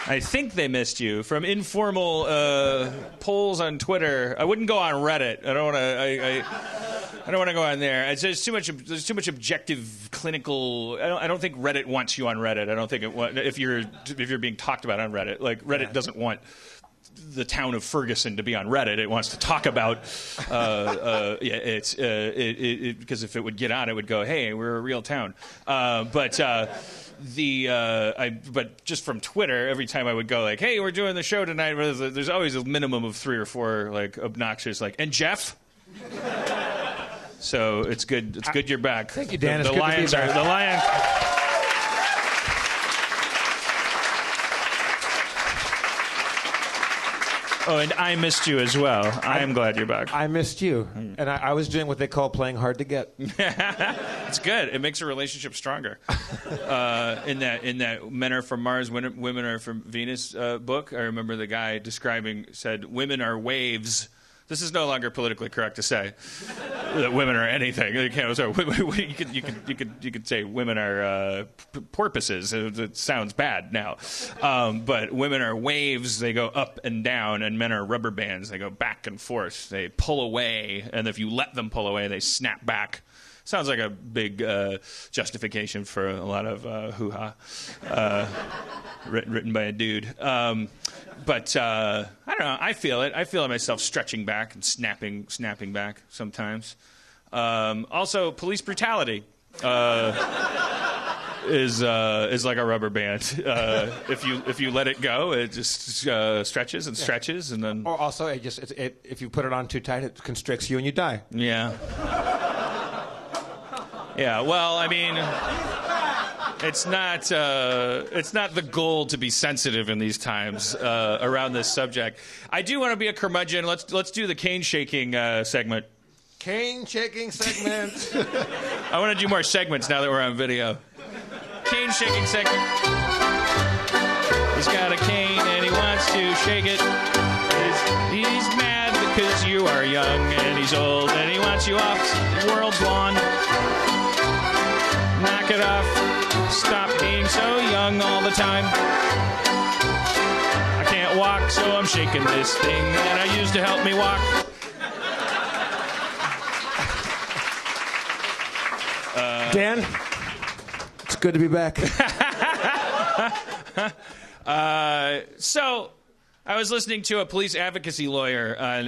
I think they missed you from informal polls on Twitter. I wouldn't go on Reddit. I don't want to. I don't want to go on there. There's too much objective clinical. I don't think Reddit wants you on Reddit. I don't think if you're being talked about on Reddit. Like Reddit doesn't want the town of Ferguson to be on Reddit. It wants to talk about because if it would get on, it would go, "Hey, we're a real town." But just from Twitter, every time I would go like, "Hey, we're doing the show tonight," there's always a minimum of 3 or 4 like obnoxious like, "And Jeff." So it's good. It's good you're back. Thank you, Dan. The Lions are the Lions. Oh, and I missed you as well. I am glad you're back. I missed you, and I was doing what they call playing hard to get. It's good. It makes a relationship stronger. In that Men Are From Mars, Women Are From Venus book, I remember the guy said, "Women are waves." This is no longer politically correct to say that women are anything. You could say women are porpoises. It sounds bad now. But women are waves. They go up and down, and men are rubber bands. They go back and forth. They pull away, and if you let them pull away, they snap back. Sounds like a big justification for a lot of hoo-ha written by a dude. But I don't know. I feel it. I feel myself stretching back and snapping back sometimes. Also, police brutality is like a rubber band. If you let it go, it just stretches and stretches, and then. Or also, if you put it on too tight, it constricts you and you die. Yeah. Yeah. Well, I mean. It's not the goal to be sensitive in these times around this subject. I do want to be a curmudgeon. Let's do the cane shaking segment. Cane shaking segment. I want to do more segments now that we're on video. Cane shaking segment. He's got a cane and he wants to shake it. He's mad because you are young and he's old and he wants you off the world's lawn. Knock it off. Stop being so young all the time. I can't walk, so I'm shaking this thing that I used to help me walk. Dan, it's good to be back. So, I was listening to a police advocacy lawyer on,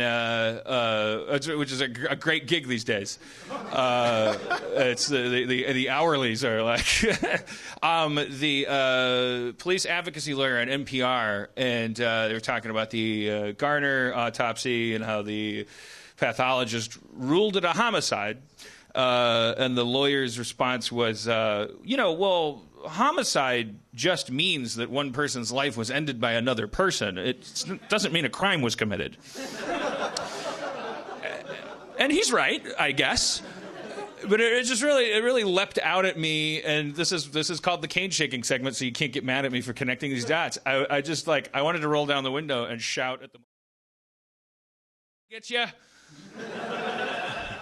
which is a great gig these days. It's the hourlies are like the police advocacy lawyer on NPR, and they were talking about the Garner autopsy and how the pathologist ruled it a homicide, and the lawyer's response was, homicide just means that one person's life was ended by another person. It doesn't mean a crime was committed. And he's right, I guess. But it really leapt out at me, and this is called the cane shaking segment, so you can't get mad at me for connecting these dots. I wanted to roll down the window and shout at the get ya.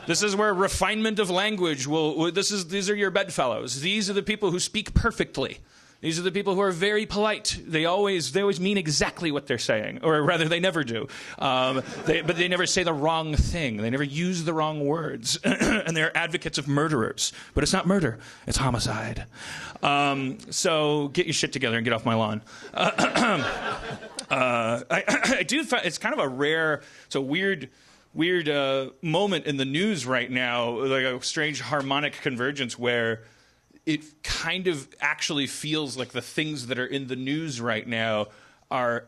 This is where refinement of language these are your bedfellows. These are the people who speak perfectly. These are the people who are very polite. They always mean exactly what they're saying, or rather, they never do. But they never say the wrong thing. They never use the wrong words, and they're advocates of murderers. But it's not murder; it's homicide. So get your shit together and get off my lawn. I do find it's kind of a rare, weird moment in the news right now, like a strange harmonic convergence where it kind of actually feels like the things that are in the news right now are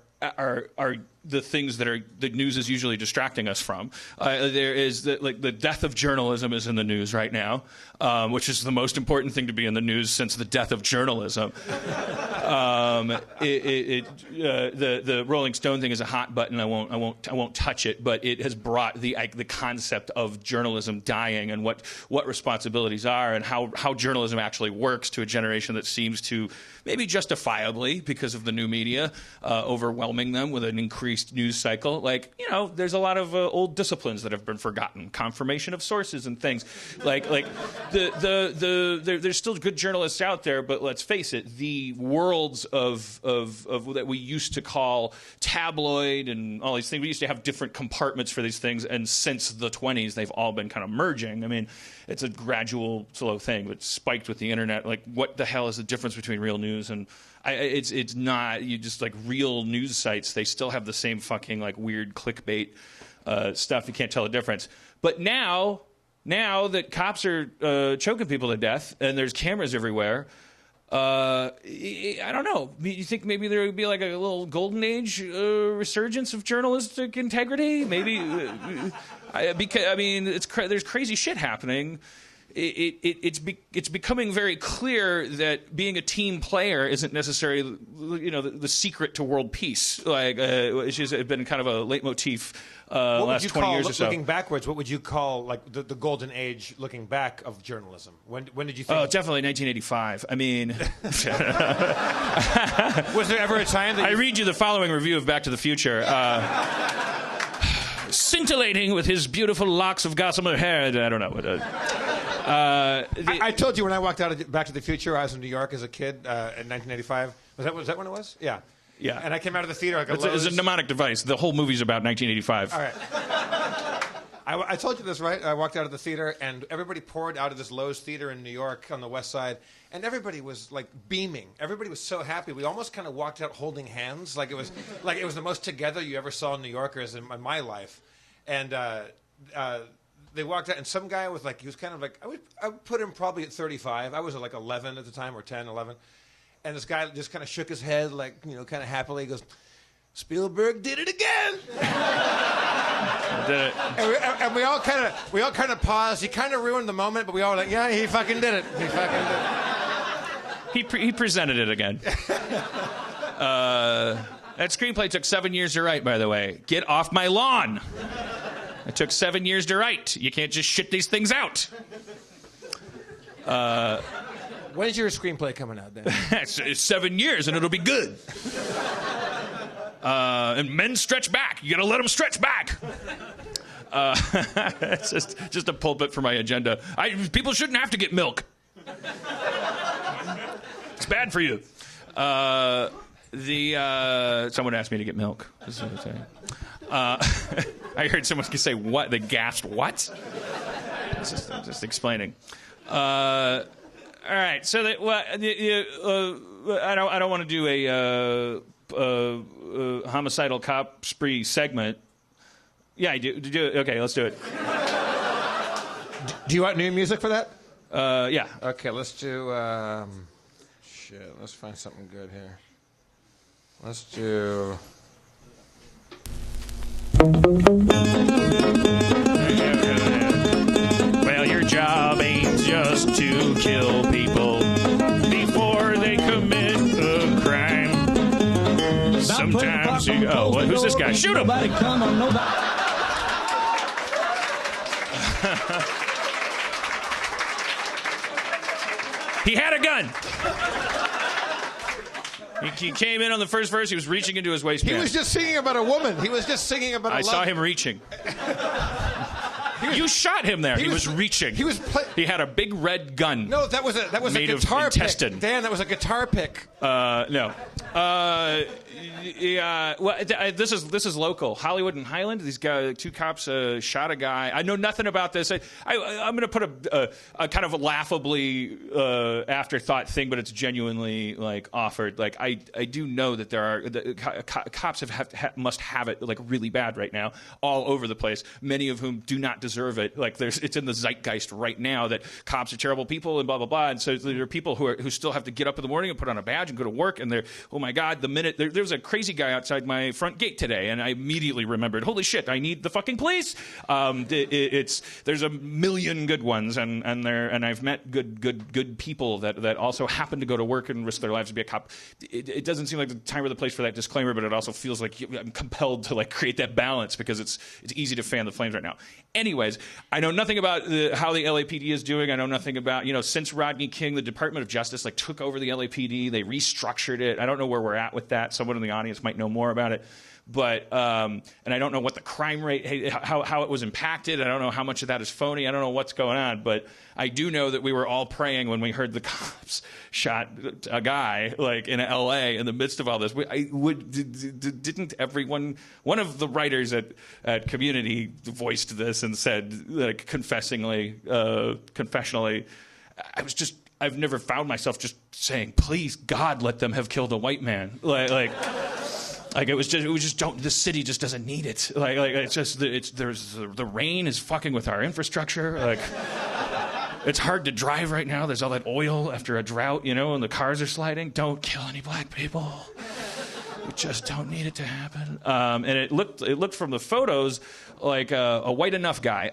the things that the news is usually distracting us from. There is the death of journalism is in the news right now, which is the most important thing to be in the news since the death of journalism. The Rolling Stone thing is a hot button. I won't touch it, but it has brought the concept of journalism dying and what responsibilities are and how journalism actually works to a generation that seems to maybe justifiably because of the new media overwhelming them with an increased every news cycle. Like, you know, there's a lot of old disciplines that have been forgotten, confirmation of sources and things. Like there's still good journalists out there, but let's face it, the worlds of that we used to call tabloid and all these things, we used to have different compartments for these things, and since the 20s, they've all been kind of merging. I mean, it's a gradual, slow thing, but spiked with the internet. Like, what the hell is the difference between real news and it's not, you just like real news sites, they still have the same fucking like weird clickbait stuff. You can't tell the difference. But now that cops are choking people to death and there's cameras everywhere, I don't know. You think maybe there would be like a little golden age resurgence of journalistic integrity? Maybe because I mean, there's crazy shit happening. It's becoming very clear that being a team player isn't necessarily, you know, the secret to world peace. Like, it's just been kind of a leitmotif last 20 years or so. Looking backwards, what would you call like the golden age looking back of journalism? When did you think? Oh, definitely 1985. I mean, was there ever a time that I read you the following review of Back to the Future. Scintillating with his beautiful locks of gossamer hair. I don't know. I told you when I walked out of Back to the Future, I was in New York as a kid in 1985. Was that when it was? Yeah. Yeah. And I came out of the theater like it's a mnemonic device. The whole movie's about 1985. All right. I told you this, right? I walked out of the theater, and everybody poured out of this Lowe's theater in New York on the West Side, and everybody was like beaming. Everybody was so happy. We almost kind of walked out holding hands, like it was the most together you ever saw New Yorkers in my life. And they walked out, and some guy was like, he was kind of like, I would put him probably at 35. I was at like 11 at the time, or 10, 11. And this guy just kind of shook his head, like, you know, kind of happily. He goes, Spielberg did it again. Did it. And we all kind of paused. He kind of ruined the moment, but we all were like, yeah, he fucking did it. He fucking did it. He presented it again. That screenplay took 7 years to write, by the way. Get off my lawn. It took 7 years to write. You can't just shit these things out. When's your screenplay coming out, then? It's 7 years, and it'll be good. And men stretch back. You got to let them stretch back. It's just a pulpit for my agenda. People shouldn't have to get milk. It's bad for you. Someone asked me to get milk. This is what I'm saying. I heard someone say what? They gasped, what? Just explaining. All right, so I don't want to do a homicidal cop spree segment. Yeah, I do. Okay, let's do it. Do you want new music for that? Yeah. Okay, let's do. Let's find something good here. Let's do. Well, your job ain't just to kill people before they commit a crime. Sometimes you... Oh, what, who's this guy? Shoot him! He had a gun. He came in on the first verse. He was reaching into his waistband. He was just singing about a woman. He was just singing about a I saw him reaching. You shot him there. He was reaching. He had a big red gun. No, that was a guitar pick. Dan, that was a guitar pick. No. Yeah. Well, this is local. Hollywood and Highland. These guys, two cops shot a guy. I know nothing about this. I'm going to put a kind of a laughably afterthought thing, but it's genuinely like offered. Like I do know that there are cops must have it like really bad right now, all over the place. Many of whom do not deserve it. Like it's in the zeitgeist right now that cops are terrible people and blah blah blah. And so there are people who still have to get up in the morning and put on a badge and go to work. And they're, oh my God, the minute there was a crazy guy outside my front gate today, and I immediately remembered, holy shit, I need the fucking police. There's a million good ones, and I've met good people that also happen to go to work and risk their lives to be a cop. It doesn't seem like the time or the place for that disclaimer, but it also feels like I'm compelled to like create that balance because it's easy to fan the flames right now. Anyways, I know nothing about how the LAPD is doing. I know nothing about, since Rodney King, the Department of Justice like took over the LAPD, they restructured it. I don't know where we're at with that. Someone in the audience audience might know more about it. But and I don't know what the crime rate, how it was impacted. I don't know how much of that is phony. I don't know what's going on. But I do know that we were all praying when we heard the cops shot a guy like in L.A. in the midst of all this. Didn't everyone? One of the writers at Community voiced this and said, like, confessionally, I've never found myself just saying, please God, let them have killed a white man. Like it was just don't. The city just doesn't need it. Like it's just the rain is fucking with our infrastructure. Like it's hard to drive right now. There's all that oil after a drought, and the cars are sliding. Don't kill any black people. We just don't need it to happen. And it looked from the photos like a white enough guy.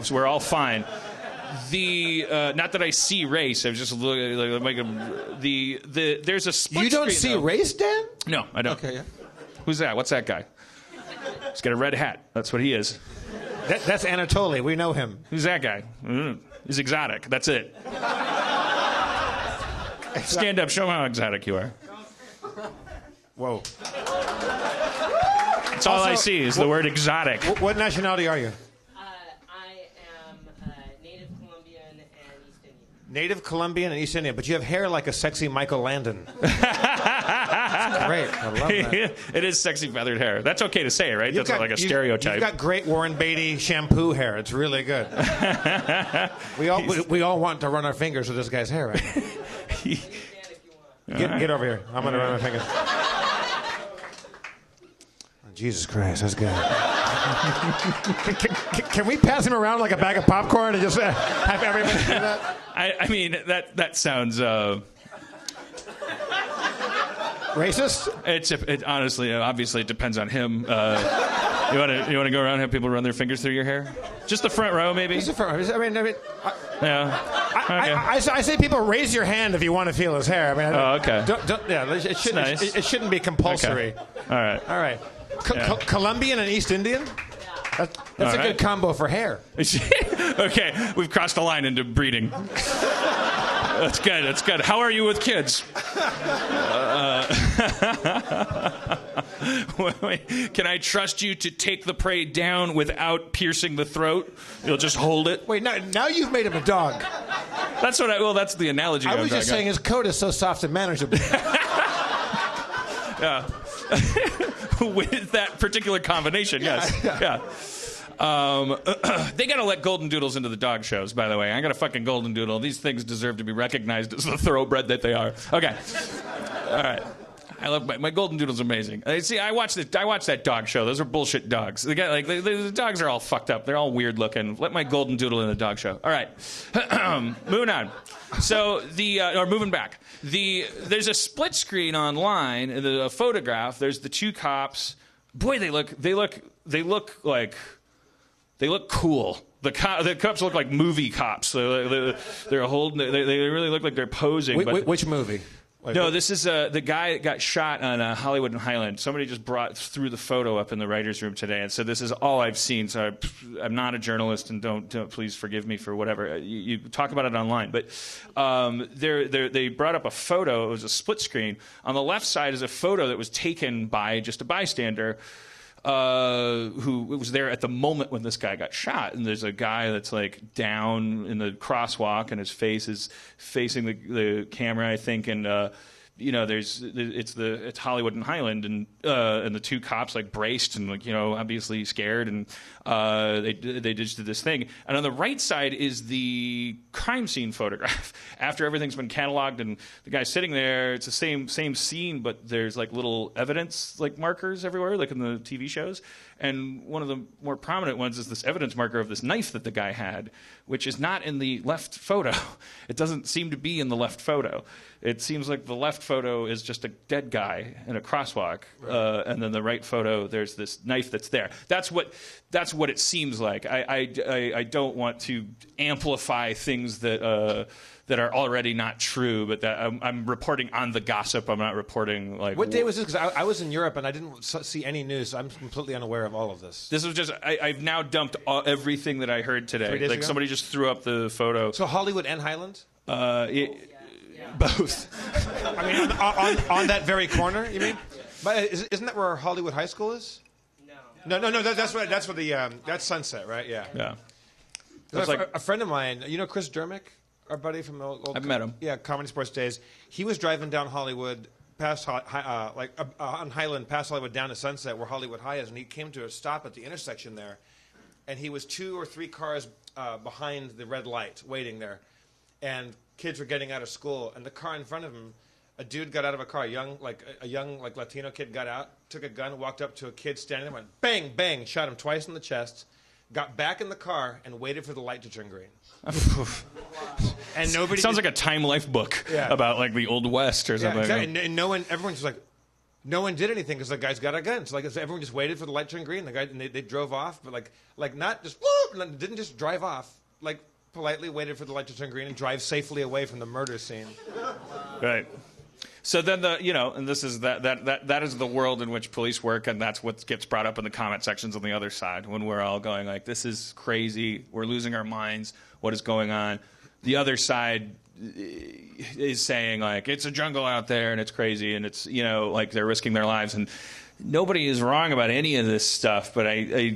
So we're all fine. Not that I see race. I was just looking like there's a split. You don't screen, see though. Race, Dan? No, I don't. Okay, yeah. Who's that? What's that guy? He's got a red hat. That's what he is. That's Anatoly. We know him. Who's that guy? He's exotic. That's it. Stand up. Show him how exotic you are. Whoa. That's all I see is the word exotic. What nationality are you? I am native Colombian and East Indian. Native Colombian and East Indian, but you have hair like a sexy Michael Landon. Great. I love that. It is sexy feathered hair. That's okay to say, right? That's not like a stereotype. You've got great Warren Beatty shampoo hair. It's really good. we all want to run our fingers with this guy's hair, right? Get over here. I'm going to run my fingers. Jesus Christ, that's good. Can we pass him around like a bag of popcorn and just have everybody do that? I mean, that sounds... Racist? It honestly, obviously, it depends on him. You want to go around and have people run their fingers through your hair? Just the front row, maybe. Just the front row. Yeah. Okay. I say people raise your hand if you want to feel his hair. Okay. It shouldn't. Nice. It shouldn't be compulsory. Okay. All right. Colombian and East Indian. That's a good combo for hair. Okay, we've crossed the line into breeding. That's good. That's good. How are you with kids? Wait, can I trust you to take the prey down without piercing the throat? You'll just hold it. Wait, now you've made him a dog. That's what that's the analogy. I was just saying his coat is so soft and manageable. Yeah. With that particular combination, yes. Yeah. They gotta let golden doodles into the dog shows, by the way. I got a fucking golden doodle. These things deserve to be recognized as the thoroughbred that they are. Okay. All right. I love my golden doodle's amazing. See, I watched that dog show. Those are bullshit dogs. The dogs are all fucked up. They're all weird looking. Let my golden doodle in the dog show. All right. Moving on. So moving back. There's a split screen online, a photograph. There's the two cops. Boy, they look cool. The cops look like movie cops. They're holding. They really look like they're posing. Which movie? No, this is the guy that got shot on Hollywood and Highland. Somebody just threw the photo up in the writer's room today and said, this is all I've seen, so I'm not a journalist, and don't please forgive me for whatever. You talk about it online. But they brought up a photo. It was a split screen. On the left side is a photo that was taken by just a bystander who was there at the moment when this guy got shot. And there's a guy that's like down in the crosswalk, and his face is facing the camera, I think. And it's Hollywood and Highland, and the two cops like braced and obviously scared, and they just did this thing. And on the right side is the crime scene photograph after everything's been cataloged, and the guy's sitting there. It's the same scene, but there's like little evidence like markers everywhere, like in the TV shows. And one of the more prominent ones is this evidence marker of this knife that the guy had, which is not in the left photo. It doesn't seem to be in the left photo. It seems like the left photo is just a dead guy in a crosswalk, right. And then the right photo, there's this knife that's there. That's what it seems like. I don't want to amplify things that are already not true, but that I'm reporting on the gossip. I'm not reporting like. What day was this? Because I was in Europe and I didn't see any news. So I'm completely unaware of all of this. This was just I've now dumped everything that I heard today. 3 days ago? Somebody just threw up the photo. So Hollywood and Highland? Both. I mean, on that very corner, you mean? But isn't that where Hollywood High School is? No. That's what that's Sunset, right? Yeah. Yeah. It's like a friend of mine. You know Chris Dermick, our buddy from the old. I've met him. Yeah, Comedy Sports Days. He was driving down Hollywood, past on Highland, past Hollywood, down to Sunset, where Hollywood High is, and he came to a stop at the intersection there, and he was 2 or 3 cars behind the red light, waiting there, and kids were getting out of school, and the car in front of him. A dude got out of a car, a young Latino kid got out, took a gun, walked up to a kid standing there, went bang, bang, shot him twice in the chest, got back in the car, and waited for the light to turn green. And nobody. Sounds like a Time Life book about like the Old West or something. Yeah, exactly. And no one, everyone's just like, no one did anything because the guy's got a gun. So like everyone just waited for the light to turn green. The guy and they drove off, but like not just whoop, didn't just drive off. Like politely waited for the light to turn green and drive safely away from the murder scene. Right. So then and this is that is the world in which police work, and that's what gets brought up in the comment sections on the other side when we're all going like, this is crazy, we're losing our minds, what is going on? The other side is saying like, it's a jungle out there and it's crazy and it's like they're risking their lives, and nobody is wrong about any of this stuff, but I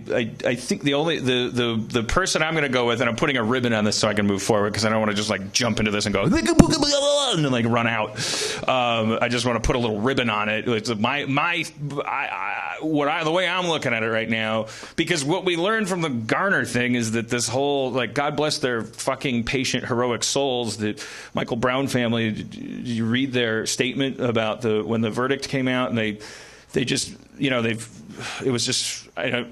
think the person I'm going to go with, and I'm putting a ribbon on this so I can move forward because I don't want to just like jump into this and go and then like run out. I just want to put a little ribbon on it. It's the way I'm looking at it right now, because what we learned from the Garner thing is that this whole like, God bless their fucking patient heroic souls, the Michael Brown family. You read their statement about when the verdict came out, and they just, it was just, I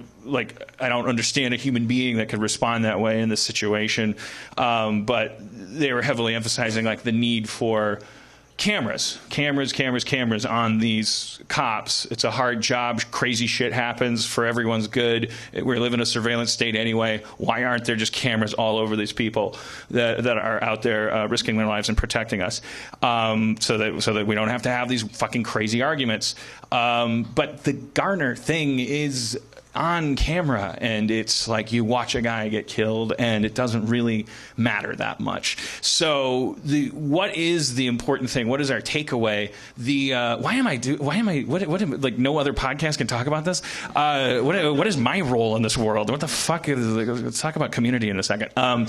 don't understand a human being that could respond that way in this situation. But they were heavily emphasizing like the need for cameras on these cops. It's a hard job. Crazy shit happens for everyone's good. We live in a surveillance state anyway. Why aren't there just cameras all over these people that are out there risking their lives and protecting us, so that we don't have to have these fucking crazy arguments? But the Garner thing is on camera, and it's like you watch a guy get killed and it doesn't really matter that much. So what is the important thing? What is our takeaway? Like no other podcast can talk about this? What is my role in this world? What the fuck is, let's talk about community in a second. Well,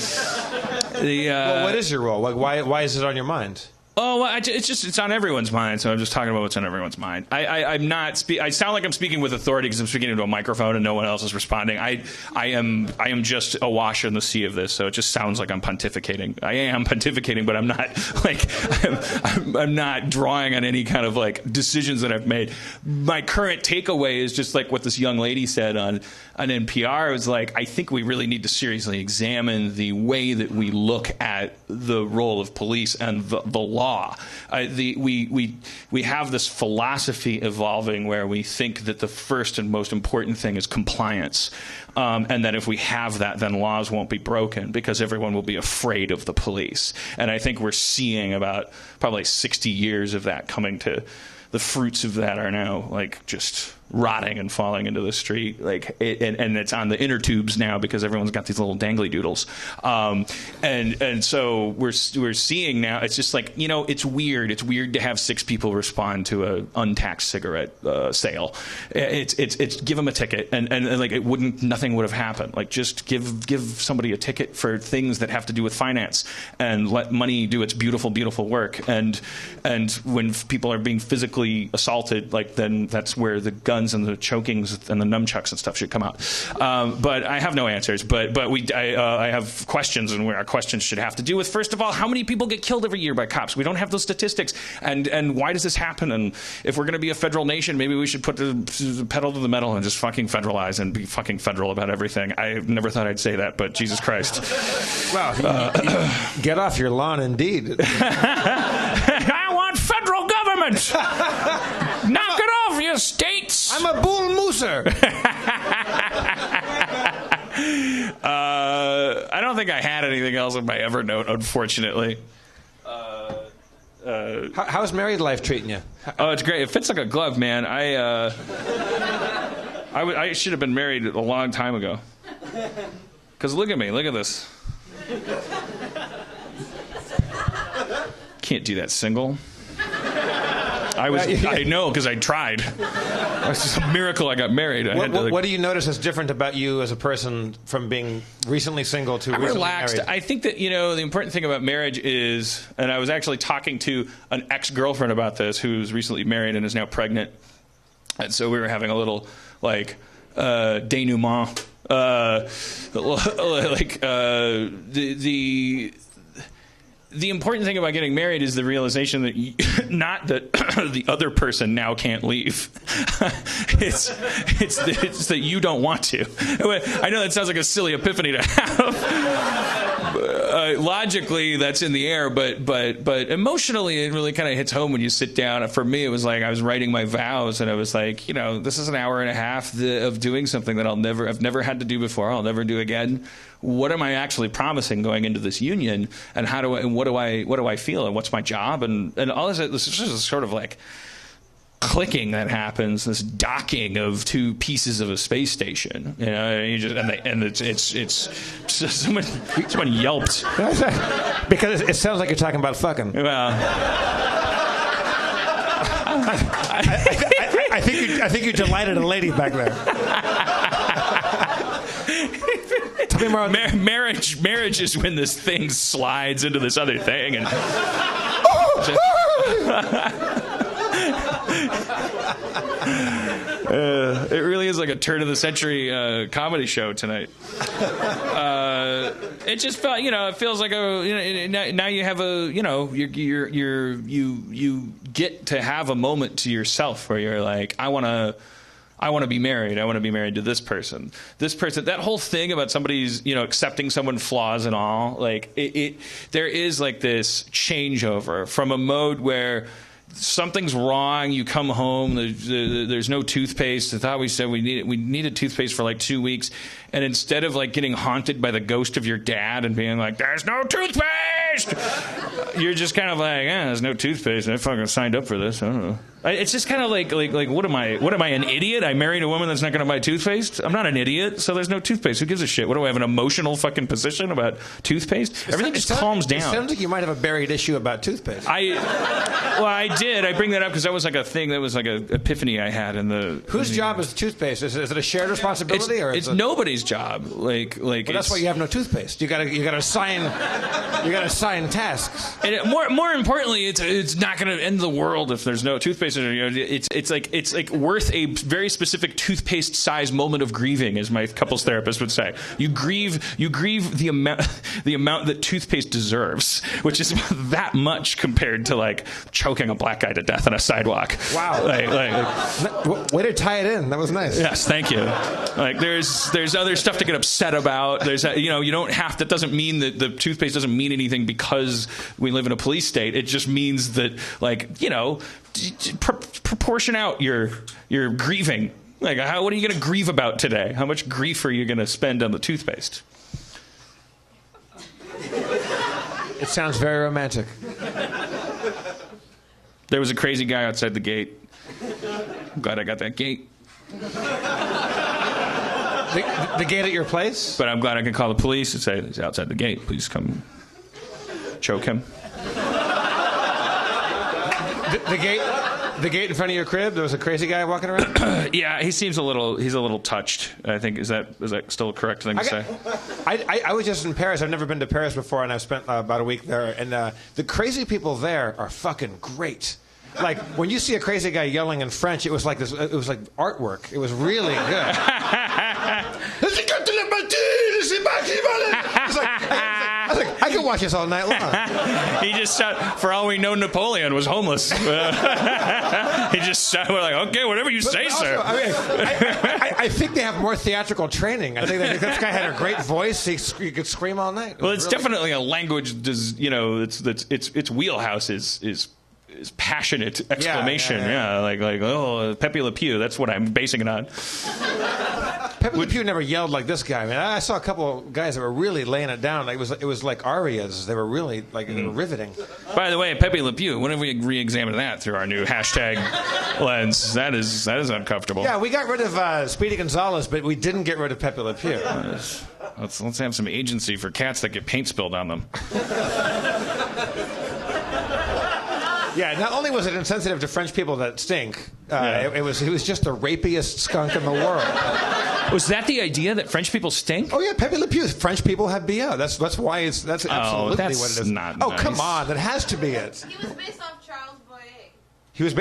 what is your role? Like why is it on your mind? Oh, well, it's on everyone's mind, so I'm just talking about what's on everyone's mind. I sound like I'm speaking with authority because I'm speaking into a microphone and no one else is responding. I am just awash in the sea of this, so it just sounds like I'm pontificating. I am pontificating, but I'm not like I'm not drawing on any kind of like decisions that I've made. My current takeaway is just like what this young lady said on NPR. It was like, I think we really need to seriously examine the way that we look at the role of police and the law. We have this philosophy evolving where we think that the first and most important thing is compliance, and that if we have that, then laws won't be broken because everyone will be afraid of the police. And I think we're seeing about probably 60 years of that coming to the fruits of that are now like just rotting and falling into the street, and it's on the inner tubes now because everyone's got these little dangly doodles, and so we're seeing now. It's just like, it's weird. It's weird to have 6 people respond to a untaxed cigarette sale. It's give them a ticket, and like nothing would have happened. Like just give somebody a ticket for things that have to do with finance, and let money do its beautiful work. And when people are being physically assaulted, like then that's where the guns and the chokings and the nunchucks and stuff should come out. But I have no answers. But I have questions, and our questions should have to do with, first of all, how many people get killed every year by cops? We don't have those statistics. And why does this happen? And if we're going to be a federal nation, maybe we should put the pedal to the metal and just fucking federalize and be fucking federal about everything. I never thought I'd say that, but Jesus Christ. Wow. Get off your lawn, indeed. I want federal government. Knock it off, you states. I'm a bull mooser. I don't think I had anything else on my Evernote, unfortunately. How's married life treating you? Oh, it's great. It fits like a glove, man. I should have been married a long time ago. Because look at me. Look at this. Can't do that single. I know because I tried. It's just a miracle I got married. What do you notice is different about you as a person from being recently single to recently relaxed. married? I think that, the important thing about marriage is, and I was actually talking to an ex-girlfriend about this who's recently married and is now pregnant. And so we were having a little, denouement. The important thing about getting married is the realization that not that the other person now can't leave. it's that you don't want to. I know that sounds like a silly epiphany to have. Logically, that's in the air, but emotionally, it really kind of hits home when you sit down. For me, it was like I was writing my vows, and I was like, this is an hour and a half of doing something that I've never had to do before. I'll never do again. What am I actually promising going into this union, and what do I feel, and what's my job, and all this is just sort of like clicking that happens, this docking of two pieces of a space station, it's someone yelped because it sounds like you're talking about fucking. Well, I think you delighted a lady back there. Tell me more. Marriage is when this thing slides into this other thing, and it really is like a turn of the century comedy show tonight. It just felt, it feels like now you have you get to have a moment to yourself where you're like, I want to be married. I want to be married to this person. That whole thing about somebody's, accepting someone's flaws and all, like there is like this changeover from a mode where something's wrong. You come home. There's no toothpaste. I thought we said we needed toothpaste for like 2 weeks, and instead of like getting haunted by the ghost of your dad and being like, "There's no toothpaste," you're just kind of like, "There's no toothpaste. I fucking signed up for this. I don't know." It's just kind of like what am I? What am I, an idiot? I married a woman that's not going to buy toothpaste. I'm not an idiot. So there's no toothpaste. Who gives a shit? What do I have, an emotional fucking position about toothpaste? Everything just calms down. It sounds like you might have a buried issue about toothpaste. I did. I bring that up because that was like a thing. That was like an epiphany I had in the. Whose job is toothpaste? Is it a shared responsibility, or it's nobody's job? Well, that's why you have no toothpaste. You got to assign tasks. And more importantly, it's not going to end the world if there's no toothpaste. It's like worth a very specific toothpaste size moment of grieving, as my couples therapist would say. You grieve the amount that toothpaste deserves, which is that much compared to like choking a black guy to death on a sidewalk. Wow! Way to tie it in. That was nice. Yes, thank you. Like there's other stuff to get upset about. There's you don't have. That doesn't mean that the toothpaste doesn't mean anything because we live in a police state. It just means that proportion out your grieving. Like, what are you going to grieve about today? How much grief are you going to spend on the toothpaste? It sounds very romantic. There was a crazy guy outside the gate. I'm glad I got that gate. The gate at your place? But I'm glad I can call the police and say, he's outside the gate. Please come choke him. The gate in front of your crib. There was a crazy guy walking around. Yeah, he's a little touched. I think is that still a correct thing to say? I was just in Paris. I've never been to Paris before, and I've spent about a week there. And the crazy people there are fucking great. Like when you see a crazy guy yelling in French, it was like this. It was like artwork. It was really good. I was like, I could watch this all night long. He just shot, for all we know, Napoleon was homeless. He just shot, we're like, okay, whatever you say, also, sir. I think they have more theatrical training. I think that this guy had a great voice. He could scream all night. Well, it's really definitely a language. Its wheelhouse is passionate exclamation. Yeah. Like Pepe Le Pew. That's what I'm basing it on. Pepe Le Pew never yelled like this guy. I mean, I saw a couple of guys that were really laying it down. Like, it was like arias. They were really they were riveting. By the way, Pepe Le Pew. When have we re-examined that through our new hashtag lens? That is uncomfortable. Yeah, we got rid of Speedy Gonzalez, but we didn't get rid of Pepe Le Pew. Let's have some agency for cats that get paint spilled on them. Yeah, not only was it insensitive to French people that stink, it was just the rapiest skunk in the world. Was that the idea that French people stink? Oh yeah, Pepe Le Pew. French people have BO. That's why that's absolutely that's what it is. Not oh nice. Come on, that has to be it. He was based off Charles Boyer. He was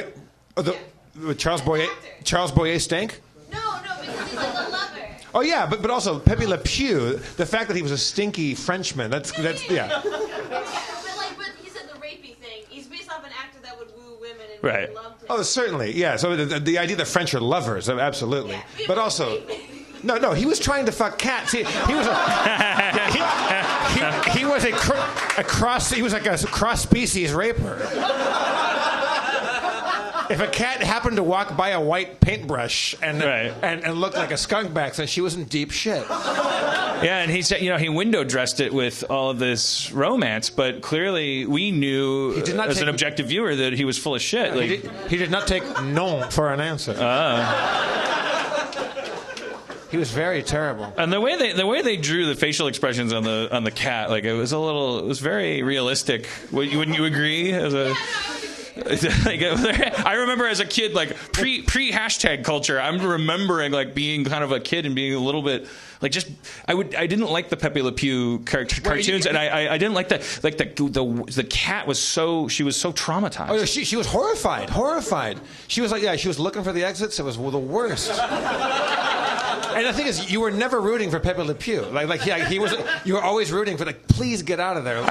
Charles Boyer. Charles Boyer stink? No, because he's like a lover. Oh yeah, but also Pepe Le Pew. The fact that he was a stinky Frenchman. That's But he said the rapey thing. He's based off an actor that would woo women and Right. women loved him. Oh, certainly, yeah. So the idea that French are lovers, absolutely. Yeah, But also, no, he was trying to fuck cats. He was a cross. He was like a cross species raper. If a cat happened to walk by a white paintbrush and looked like a skunk back then, she was in deep shit. Yeah, and he said, he window dressed it with all of this romance, but clearly we knew as an objective viewer that he was full of shit. He did not take non for an answer. He was very terrible. And the way they drew the facial expressions on the cat, it was very realistic. Wouldn't you agree? I remember as a kid, pre hashtag culture, I'm remembering being kind of a kid and being a little bit I didn't like the Pepe Le Pew cartoons, and I didn't like the cat was so traumatized. Oh, she was horrified. She was she was looking for the exits. It was the worst. And the thing is, you were never rooting for Pepe Le Pew. He was. You were always rooting for please get out of there.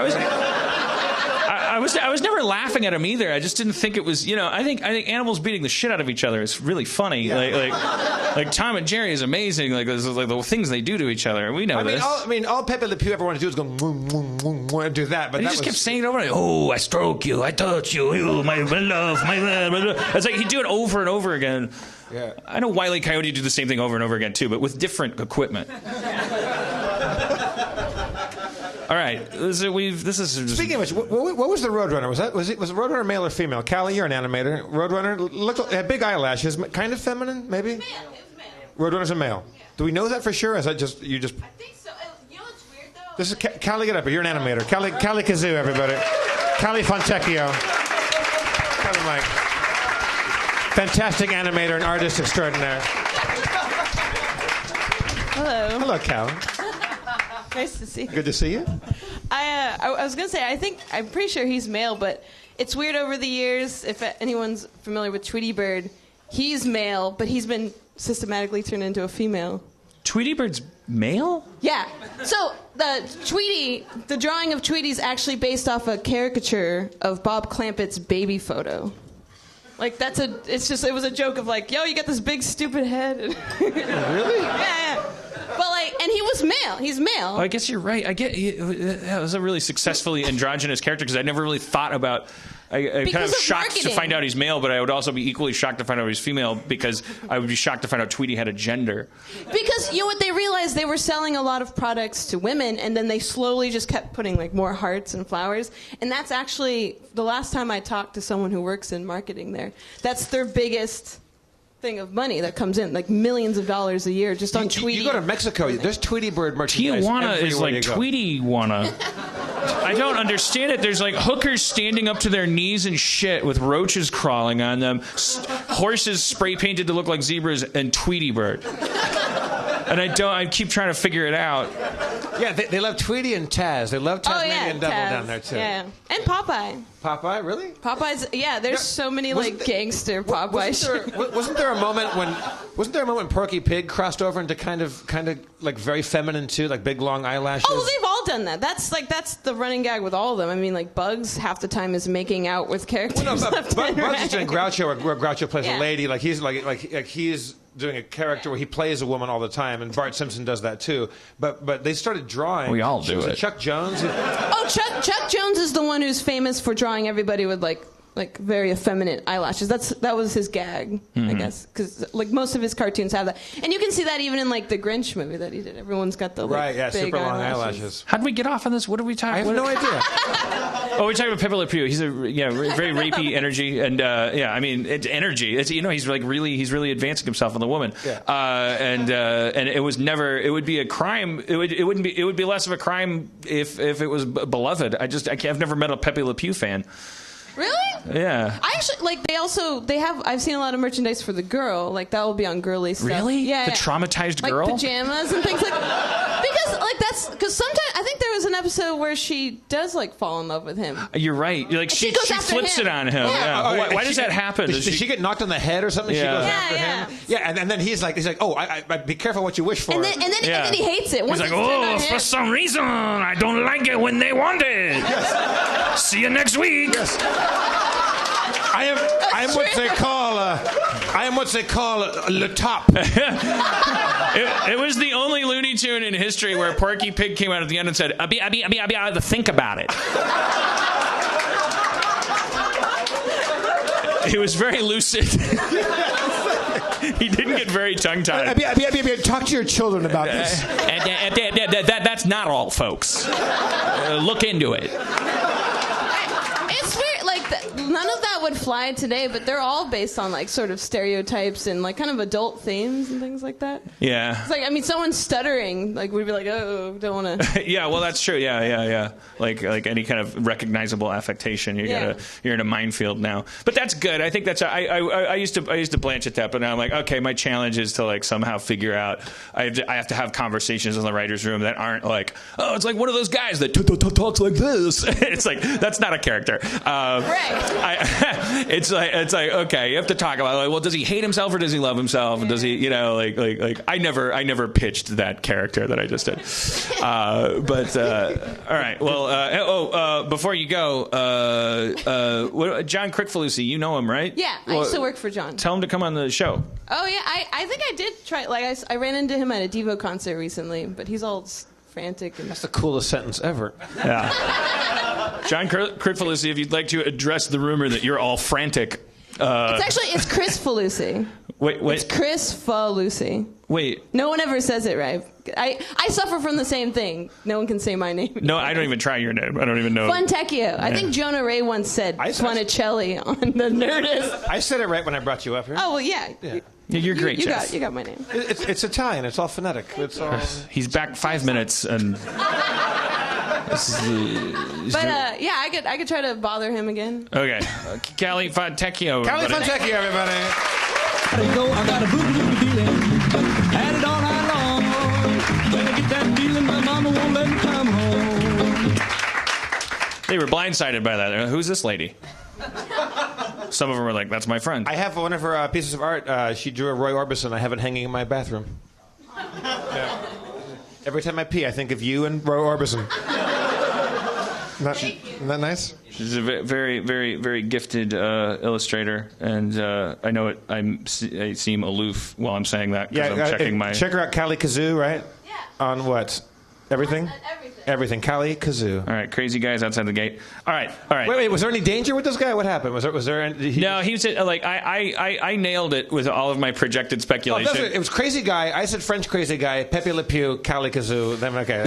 I was never laughing at him either. I just didn't think it was. I think animals beating the shit out of each other is really funny. Yeah. Like Tom and Jerry is amazing. The things they do to each other. We know this. All Pepe Le Pew ever wanted to do is go and do that. But he just kept saying it over and over. Oh, I stroke you, I touch you, my love, my love. It's he'd do it over and over again. Yeah. I know Wile E. Coyote do the same thing over and over again too, but with different equipment. All right, this is. Speaking of which, what was the Roadrunner? Was the Roadrunner male or female? Callie, you're an animator. Roadrunner had big eyelashes, kind of feminine, maybe. It was male. Roadrunner's a male. Yeah. Do we know that for sure? Or is that just you just? I think so. You know what's weird though? This is Callie. Get up here. You're an animator. Callie Kazoo, everybody. Callie Fontecchio. Callie Mike. Fantastic animator and artist extraordinaire. Hello. Hello, Callie. Nice to see you. Good to see you. I was going to say, I'm pretty sure he's male, but it's weird over the years. If anyone's familiar with Tweety Bird, he's male, but he's been systematically turned into a female. Tweety Bird's male? Yeah. So the drawing of Tweety's actually based off a caricature of Bob Clampett's baby photo. It was a joke of yo, you got this big stupid head. Really? Yeah. But and he was male. He's male. Well, I guess you're right. That was a really successfully androgynous character because I never really thought about. I'm kind of shocked marketing. to find out he's male, but I would also be equally shocked to find out he's female because I would be shocked to find out Tweety had a gender. Because what they realized, they were selling a lot of products to women, and then they slowly just kept putting more hearts and flowers. And that's actually the last time I talked to someone who works in marketing there. That's their biggest thing of money that comes in, millions of dollars a year just on Tweety. You go to Mexico, there's Tweety Bird merchandise. Tijuana is like Tweety-wana. I don't understand it. There's hookers standing up to their knees in shit with roaches crawling on them, horses spray painted to look like zebras, and Tweety Bird. And I keep trying to figure it out. Yeah, they love Tweety and Taz. They love Tasmanian Devil Taz. down there too. Yeah, and Popeye. Popeye, really? Popeyes. Yeah, there's so many gangster Popeye. Wasn't there a moment when Porky Pig crossed over into kind of very feminine too, big long eyelashes? Oh, they've all done that. That's the running gag with all of them. I mean, Bugs half the time is making out with characters. Well, no, left and Bugs right. is doing Groucho, where Groucho plays a lady. He's doing a character where he plays a woman all the time, and Bart Simpson does that too. But they started drawing. We all do it. Chuck Jones. Oh, Chuck Jones is the one who's famous for drawing everybody with very effeminate eyelashes. That was his gag, I guess, because most of his cartoons have that, and you can see that even in the Grinch movie that he did. Everyone's got the big super long eyelashes. How'd we get off on this? What are we talking? I have no idea. Oh, we're talking about Pepe Le Pew. He's very rapey energy, and it's energy. It's he's really advancing himself on the woman. Yeah. And it was never. It would be a crime. It would be less of a crime if it was beloved. I've never met a Pepe Le Pew fan. Really? Yeah. I actually I've seen a lot of merchandise for the girl. Like that will be on girly stuff. Really? Yeah. The traumatized girl? Like pajamas and things like because sometimes I think there was an episode where she does like fall in love with him. You're right. Like she goes after flips him. it on him. Yeah. Why does that happen? Does she get knocked on the head or something? Yeah. She goes Yeah, after yeah. him. Yeah, and then he's like, oh, I be careful what you wish for. And then he hates it. Once He's like, it's turned on for him. some reason, I don't like it when they want it. Yes. See you next week. Yes. I am what they call le top. It was the only Looney Tune in history where Porky Pig came out at the end and said, think about it. He was very lucid. He didn't get very tongue-tied. Talk to your children about this. That's not all, folks. Look into it. It's weird. Like none of that would fly today, but they're all based on like sort of stereotypes and like kind of adult themes and things like that. Yeah. It's like someone stuttering like we'd be like, oh, don't want to. Yeah, well, that's true. Yeah. Like any kind of recognizable affectation, you're in a minefield now. But that's good. I think that's I used to blanch at that, but now I'm like, okay, my challenge is to like somehow figure out. I have to have conversations in the writers' room that aren't like, oh, it's like one of those guys that talks like this. It's like that's not a character. Right. It's like okay, you have to talk about like, well, does he hate himself or does he love himself, and does he like I never pitched that character that I just did. But all right, well, before you go, John Crickfalusi, you know him, right? Yeah, I used to work for John. Tell him to come on the show. Oh yeah, I think I did try. Like I ran into him at a Devo concert recently, but he's all frantic. And That's the coolest sentence ever. Yeah. John Crickfalusi, if you'd like to address the rumor that you're all frantic. It's Chris Falusi. Wait. It's Chris Falusi. Wait. No one ever says it right. I suffer from the same thing. No one can say my name. No, I don't even try your name. I don't even know. Funtecchio. I think Jonah Ray once said Funicelli on the Nerdist. I said it right when I brought you up here. Oh, well, yeah. You're great, Jeff. You got my name. It's Italian. It's all phonetic. It's all. He's back 5 minutes and. Yeah, I could try to bother him again. Okay, Callie Fontecchio. Callie Fontecchio, everybody. I got a boogie feeling, had it all night long. When I get that feeling, my mama won't let me come home. They were blindsided by that. Who's this lady? Some of them were like, "That's my friend." I have one of her pieces of art. She drew a Roy Orbison. I have it hanging in my bathroom. Yeah. Every time I pee, I think of you and Roy Orbison. Isn't that nice? She's a very, very, very gifted illustrator, and I know it. I seem aloof while I'm saying that because I'm checking my. Check her out, Callie Kazoo, right? Yeah. On what? Everything? Everything. Everything. Callie Kazoo. All right, crazy guys outside the gate. All right. Wait. Was there any danger with this guy? What happened? Was there? No, he was like I nailed it with all of my projected speculation. It was crazy guy. I said French crazy guy. Pepe Le Pew, Callie Kazoo. Then okay.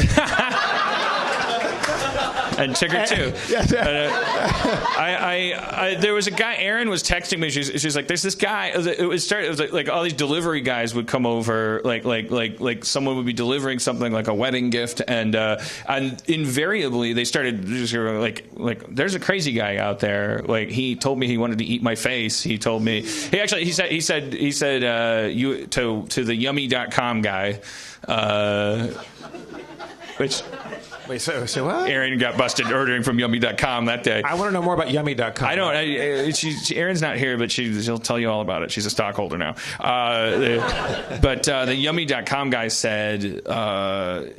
And Tigger too. There was a guy. Erin was texting me. She's like, "There's this guy." It was like all these delivery guys would come over. Like someone would be delivering something like a wedding gift, and invariably they started just like there's a crazy guy out there. Like he told me he wanted to eat my face. He told me he said you to the yummy.com guy, which. Wait, so what? Erin got busted ordering from Yummy.com that day. I want to know more about Yummy.com. I don't. Erin's not here, but she'll tell you all about it. She's a stockholder now. But the Yummy.com guy said that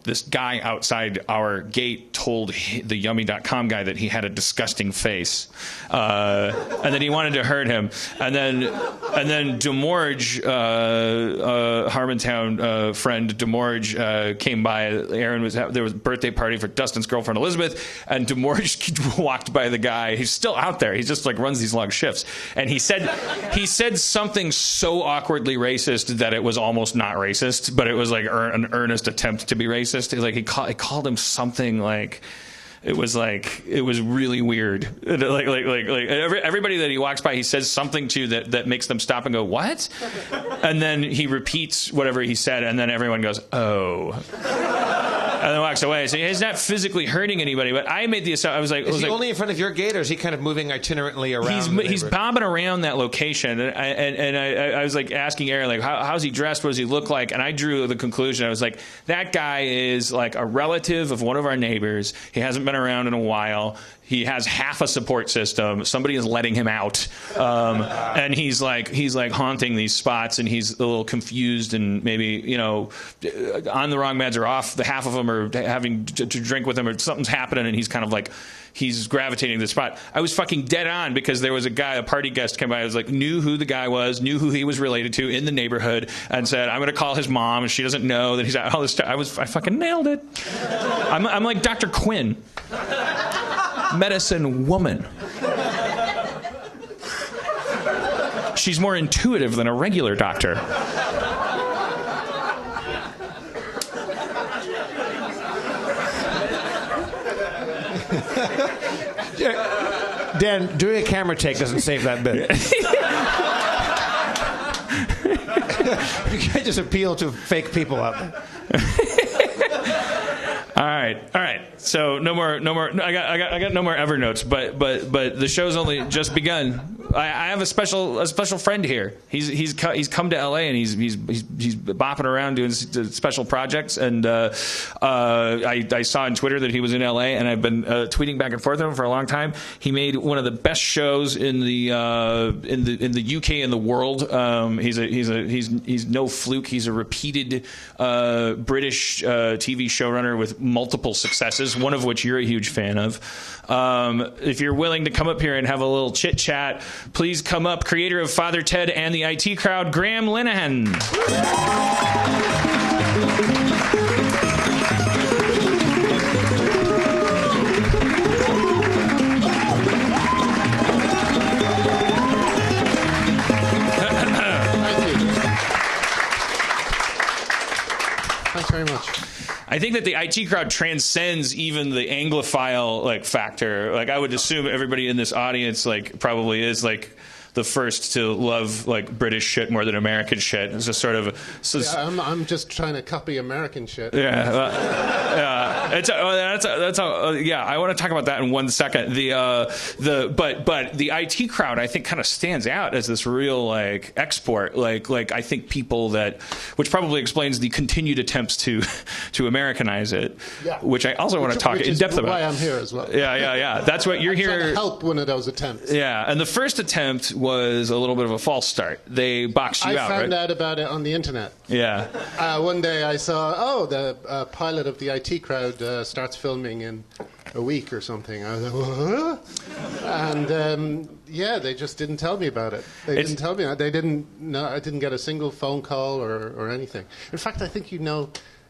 this guy outside our gate told the Yummy.com guy that he had a disgusting face, and that he wanted to hurt him. And then Demorge, Harmontown friend Demorge came by. Erin there was a birthday party for Dustin's girlfriend Elizabeth, and Demorge walked by the guy. He's still out there. He just like runs these long shifts, and he said something so awkwardly racist that it was almost not racist, but it was like an earnest attempt to be racist. Like he called him something like it was really weird. Like everybody that he walks by, he says something to that makes them stop and go, "What?" And then he repeats whatever he said, and then everyone goes, "Oh." then walks away. So he's not physically hurting anybody, but I made the assumption. I was like, is he only in front of your gate, or is he kind of moving itinerantly around? He's bobbing around that location, and I was like asking Aaron, like, how's he dressed? What does he look like? And I drew the conclusion. I was like, that guy is like a relative of one of our neighbors. He hasn't been around in a while. He has half a support system. Somebody is letting him out, and he's like haunting these spots, and he's a little confused, and maybe on the wrong meds or off. The half of them are having to drink with him, or something's happening, and he's kind of like he's gravitating to the spot. I was fucking dead on because there was a guy, a party guest came by. I was like, knew who the guy was, knew who he was related to in the neighborhood, and said, I'm going to call his mom, and she doesn't know that he's all this stuff. I fucking nailed it. I'm like Dr. Quinn. Medicine woman. She's more intuitive than a regular doctor. Dan, doing a camera take doesn't save that bit. You can't just appeal to fake people out there. All right. So no more. I got no more Evernotes. But the show's only just begun. I have a special friend here. He's come to L.A. and he's bopping around doing special projects. And I saw on Twitter that he was in L.A. and I've been tweeting back and forth with him for a long time. He made one of the best shows in the UK and the world. He's no fluke. He's a repeated British TV showrunner with multiple successes, one of which you're a huge fan of. If you're willing to come up here and have a little chit chat, please come up. Creator of Father Ted and the IT Crowd, Graham Linehan. Thanks very much. I think that the IT Crowd transcends even the Anglophile factor. I would assume everybody in this audience probably is the first to love British shit more than American shit. It's just sort of. I'm just trying to copy American shit. Yeah, yeah. I want to talk about that in 1 second. But the IT Crowd, I think, kind of stands out as this real export. I think people which probably explains the continued attempts to Americanize it. Yeah. Which I also want to talk in depth about. Why I'm here as well. Yeah. That's what you're here to help one of those attempts. Yeah, and the first attempt was a little bit of a false start. They boxed you out, right? I found out about it on the internet. Yeah. One day I saw, the pilot of the IT Crowd starts filming in a week or something. I was like, what? And they just didn't tell me about it. They didn't tell me. I didn't get a single phone call or anything. In fact, I think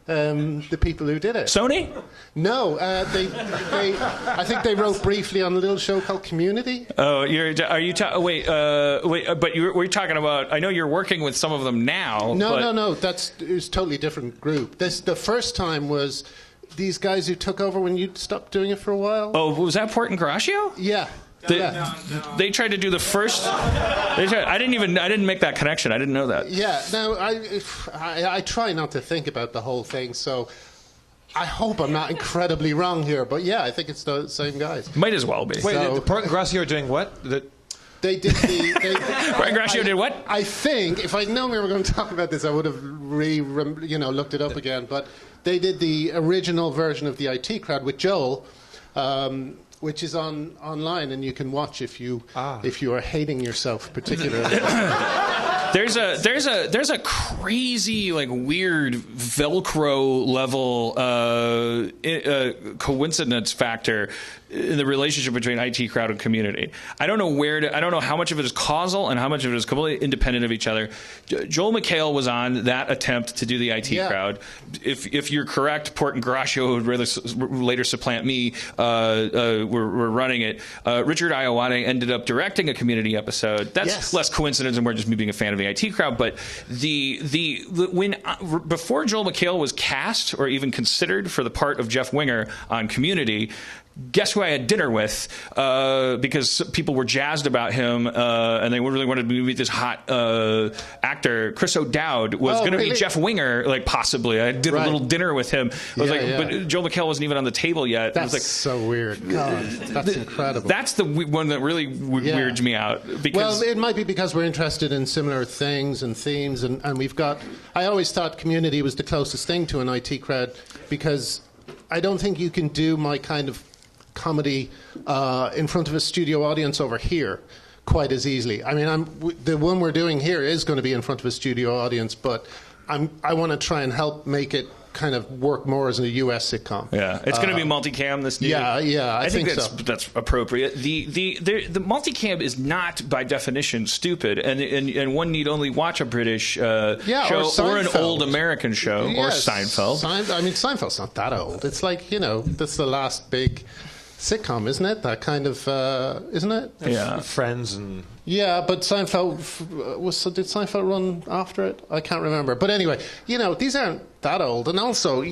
the people who did it. Sony? No, I think they wrote briefly on a little show called Community. Oh, wait, we're talking about, I know you're working with some of them now. No, it was a totally different group. The first time was these guys who took over when you stopped doing it for a while. Oh, was that Port and Garaccio? Yeah. They tried to do the first. I didn't make that connection. I didn't know that. Yeah. No, I try not to think about the whole thing. So I hope I'm not incredibly wrong here. But yeah, I think it's the same guys. Might as well be. Wait, the Port and Garaccio are doing what? They did Port and Garaccio did what? I think if I'd known we were going to talk about this, I would have looked it up again. But they did the original version of the IT Crowd with Joel. Which is online, and you can watch if you are hating yourself particularly. There's a crazy weird Velcro level coincidence factor in the relationship between IT Crowd and Community. I don't know how much of it is causal and how much of it is completely independent of each other. Joel McHale was on that attempt to do the IT Crowd. If you're correct, Port and Garaccio would later supplant me. We're running it. Richard Iowade ended up directing a Community episode. That's less coincidence and more just me being a fan of the IT Crowd. But before Joel McHale was cast or even considered for the part of Jeff Winger on Community, guess who I had dinner with because people were jazzed about him and they really wanted me to meet this hot actor. Chris O'Dowd was going to be Jeff Winger, like possibly. I did a little dinner with him. I was but Joel McHale wasn't even on the table yet. That's it was so weird. God, that's incredible. That's the one that really weirds me out. Because it might be because we're interested in similar things and themes, and we've got. I always thought Community was the closest thing to an IT crowd because I don't think you can do my kind of comedy in front of a studio audience over here quite as easily. I mean, the one we're doing here is going to be in front of a studio audience, but I want to try and help make it kind of work more as a US sitcom. Yeah, it's going to be multicam this year. Yeah, I think that's appropriate. The multicam is not by definition stupid, and one need only watch a British show or an old American show or Seinfeld. I mean, Seinfeld's not that old. It's like that's the last big sitcom, isn't it? That kind of, isn't it? Yeah. Friends and... Yeah, but Seinfeld did Seinfeld run after it? I can't remember. But anyway, these aren't that old. And also,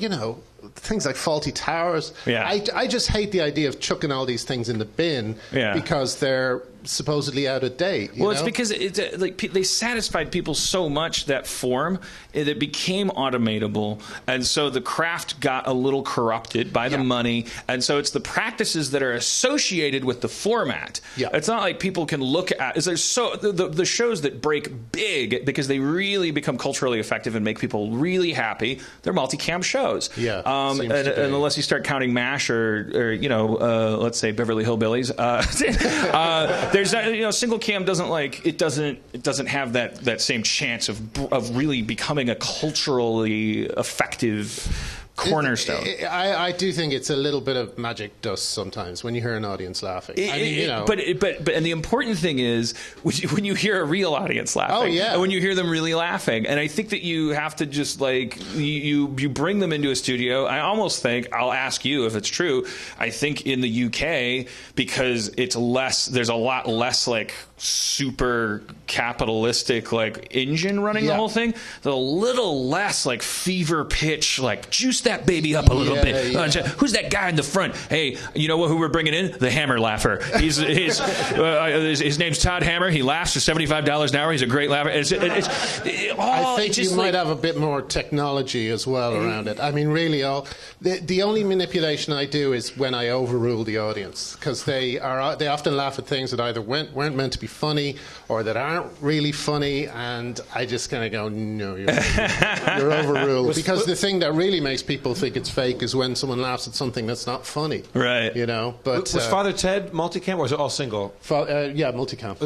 things like Faulty Towers. Yeah. I just hate the idea of chucking all these things in the bin because they're supposedly out of date. It's because they satisfied people so much, that form, it became automatable, and so the craft got a little corrupted by the money, and so it's the practices that are associated with the format. Yeah. It's not like people can look at the shows that break big because they really become culturally effective and make people really happy. They're multicam shows. Yeah. And unless you start counting MASH or let's say Beverly Hillbillies, there's single cam doesn't have that same chance of really becoming a culturally effective cornerstone. I do think it's a little bit of magic dust sometimes when you hear an audience laughing. But and the important thing is when you hear a real audience laughing. Oh yeah. And when you hear them really laughing, and I think that you have to just you bring them into a studio. I almost think, I'll ask you if it's true, I think in the UK, because there's a lot less super capitalistic engine running the whole thing. There's a little less fever pitch, juice that baby up a little bit. Yeah. Who's that guy in the front? Hey, you know who we're bringing in? The Hammer Laugher. His name's Todd Hammer. He laughs for $75 an hour. He's a great laugher. I think you might have a bit more technology as well around it. I mean, really, the only manipulation I do is when I overrule the audience, because they often laugh at things that either weren't meant to be funny or that aren't really funny, and I just kind of go, no, you're overruled. Because the thing that really makes people think it's fake is when someone laughs at something that's not funny. Right. But was Father Ted multicam, or was it all single? Yeah, multicam.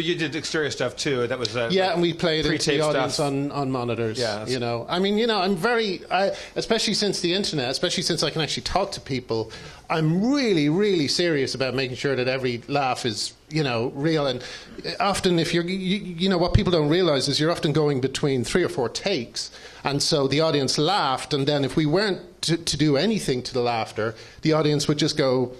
You did exterior stuff too. That was and we played it to the audience stuff on monitors. Yeah, I'm very, especially since the internet, especially since I can actually talk to people, I'm really, really serious about making sure that every laugh is real. And often, if what people don't realize is you're often going between 3 or 4 takes, and so the audience laughed, and then if we weren't to do anything to the laughter, the audience would just go,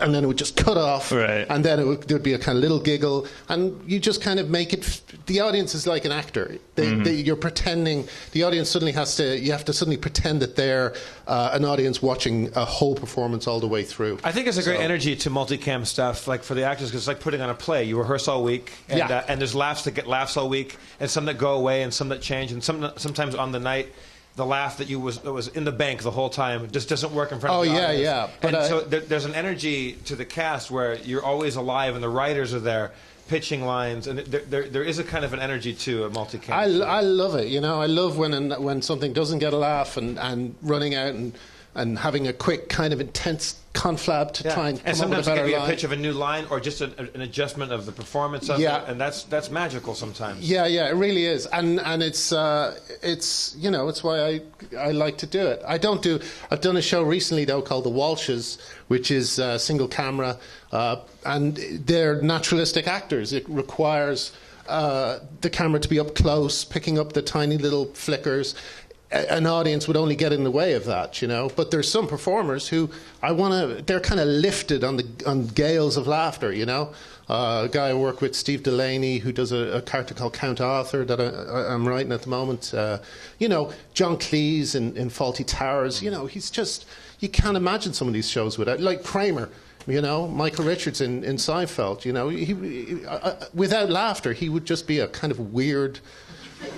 and then it would just cut off, right. And then there'd be a kind of little giggle, and you just kind of make it. The audience is like an actor. You're pretending. The audience suddenly you have to suddenly pretend that they're an audience watching a whole performance all the way through. I think it's a great energy to multicam stuff, for the actors, because it's like putting on a play. You rehearse all week, and there's laughs that get laughs all week, and some that go away, and some that change, and sometimes on the night, the laugh that was in the bank the whole time just doesn't work in front of the audience. Yeah. But so there's an energy to the cast where you're always alive, and the writers are there pitching lines, and there is a kind of an energy to a multicam. I love it. I love when something doesn't get a laugh and running out and having a quick kind of intense conflab to try and come up with a better line. And sometimes it can be a pitch of a new line or just an adjustment of the performance of it, and that's magical sometimes. Yeah, it really is, and it's why I like to do it. I've done a show recently though called The Walshes, which is single camera, and they're naturalistic actors. It requires the camera to be up close, picking up the tiny little flickers. an audience would only get in the way of that, you know. But there's some performers who they're kind of lifted on gales of laughter, you know. A guy I work with, Steve Delaney, who does a character called Count Arthur that I'm writing at the moment. You know, John Cleese in Fawlty Towers. You know, he's just, you can't imagine some of these shows without, like Kramer. You know, Michael Richards in Seinfeld. You know, he without laughter, he would just be a kind of weird.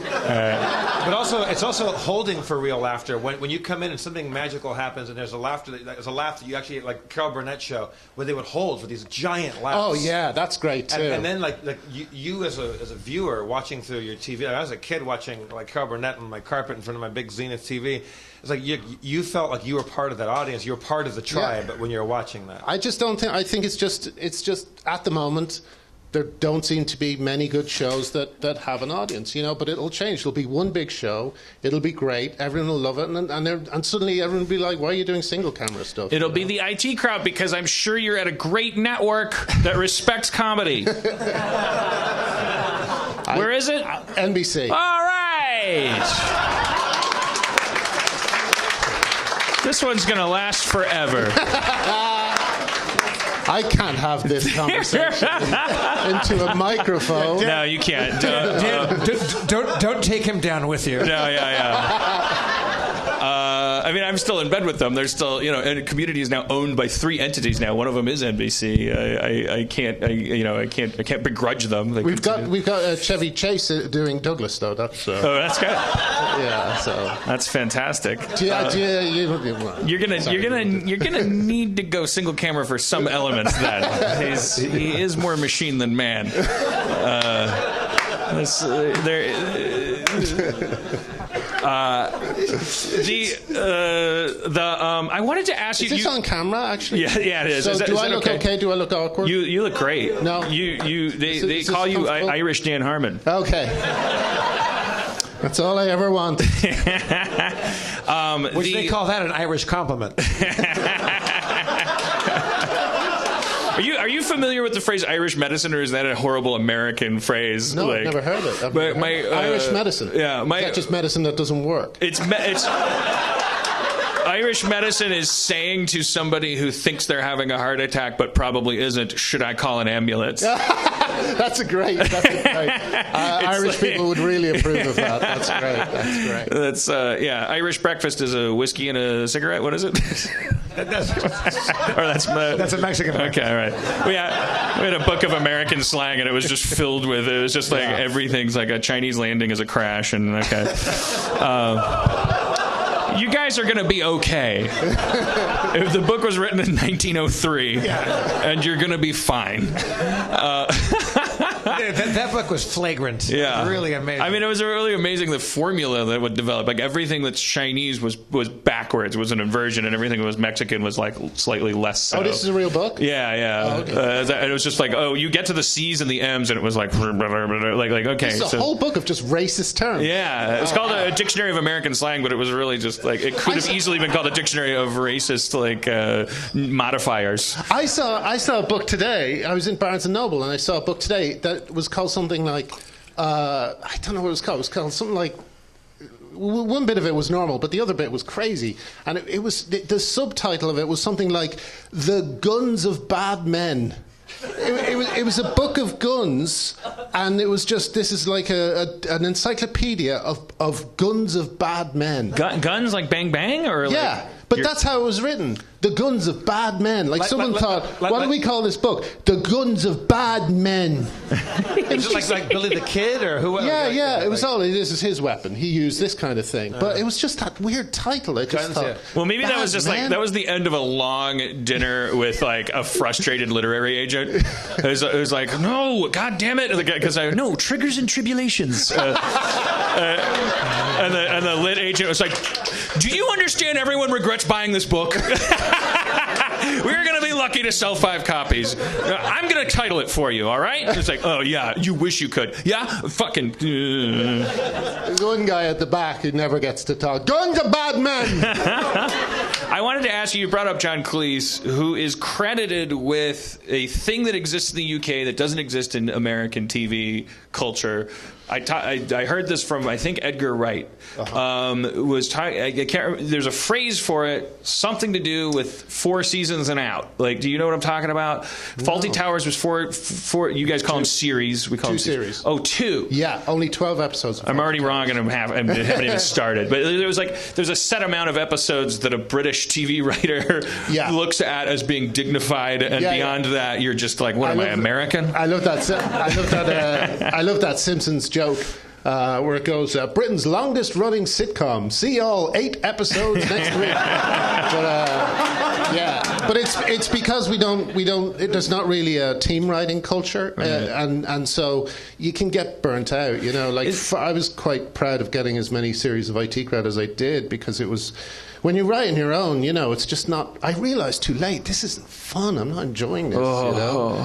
But also, it's also holding for real laughter. When you come in and something magical happens, and there's a laugh that you actually, like Carol Burnett show, where they would hold for these giant laughs. Oh yeah, that's great too. And then like you as a viewer watching through your TV. I was a kid watching like Carol Burnett on my carpet in front of my big Zenith TV. It's like you felt like you were part of that audience. You were part of the tribe, but when you're watching that, I just don't think. I think it's just at the moment. There don't seem to be many good shows that have an audience, you know, but it'll change. It'll be one big show. It'll be great. Everyone will love it. And suddenly everyone will be like, why are you doing single camera stuff? It'll be the IT crowd because I'm sure you're at a great network that respects comedy. Where is it? NBC. All right. This one's going to last forever. I can't have this conversation into a microphone. No, you can't. Don't take him down with you. No, yeah. I mean, I'm still in bed with them. They're still, you know, and Community is now owned by 3 entities now. One of them is NBC. I can't begrudge them. We've got Chevy Chase doing Douglas though. That's that's good. Yeah, so that's fantastic. You're gonna need to go single camera for some elements. Then he is more machine than man. I wanted to ask you. Is this on camera? Actually, yeah, it is. So do I look okay? Do I look awkward? You look great. No, they call you Irish Dan Harmon. Okay. That's all I ever want. Which they call that an Irish compliment. Are you familiar with the phrase Irish medicine, or is that a horrible American phrase? No, I've never heard it. Irish medicine. Yeah, is that just medicine that doesn't work? It's Irish medicine is saying to somebody who thinks they're having a heart attack but probably isn't, should I call an ambulance? That's great. Irish people would really approve of that. That's great. Irish breakfast is a whiskey and a cigarette. What is it? That's a Mexican. Okay, all right. We had a book of American slang, and it was just filled with. It was just like everything's like a Chinese landing is a crash, and okay. You guys are going to be okay. If the book was written in 1903, and you're going to be fine. That book was flagrant. Yeah. Really amazing. I mean, it was really amazing the formula that would develop. Like, everything that's Chinese was backwards, was an inversion, and everything that was Mexican was, like, slightly less so. Oh, this is a real book? Yeah. Oh, okay. It was just like, you get to the C's and the M's, and it was like okay. This is a whole book of just racist terms. Yeah. It's called a Dictionary of American Slang, but it was really just, like, it could have easily been called a Dictionary of Racist, like, modifiers. I saw a book today. I was in Barnes & Noble, and I saw a book today that was called something like, I don't know what it was called. It was called something like, one bit of it was normal, but the other bit was crazy. And it was, the subtitle of it was something like, The Guns of Bad Men. It was a book of guns, and it was just, this is like an encyclopedia of guns of bad men. Guns like Bang Bang? Or yeah, but that's how it was written. The Guns of Bad Men. Like someone thought, what do we call this book? The Guns of Bad Men. Is it like Billy the Kid or who? Yeah. It was all. This is his weapon. He used this kind of thing. But it was just that weird title. I just thought. Well, maybe that was just like that was the end of a long dinner with like a frustrated literary agent. It was like, no, God damn it, because no triggers and tribulations. And the lit agent was like, do you understand? Everyone regrets buying this book. We're going to be lucky to sell 5 copies. I'm going to title it for you, all right? It's like, oh, yeah, you wish you could. Yeah? Fucking... There's one guy at the back who never gets to talk. Guns of Bad Men! I wanted to ask you brought up John Cleese, who is credited with a thing that exists in the UK that doesn't exist in American TV culture, I heard this from, I think, Edgar Wright. There's a phrase for it, something to do with 4 seasons and out. Like, do you know what I'm talking about? No. Fawlty Towers was four. You guys call them series. We call them series. Oh, 2. Yeah, only 12 episodes. I'm already wrong, and I haven't even started. But there's a set amount of episodes that a British TV writer looks at as being dignified, and beyond that, you're just like, what am I, American? I love that. I love that Simpsons joke where it goes, Britain's longest running sitcom. See all 8 episodes next week. But it's because we don't. There's not really a team writing culture, and so you can get burnt out. You know, like I was quite proud of getting as many series of IT Crowd as I did, because it was. When you're writing your own, you know, it's just not. I realized too late, this isn't fun. I'm not enjoying this. You know,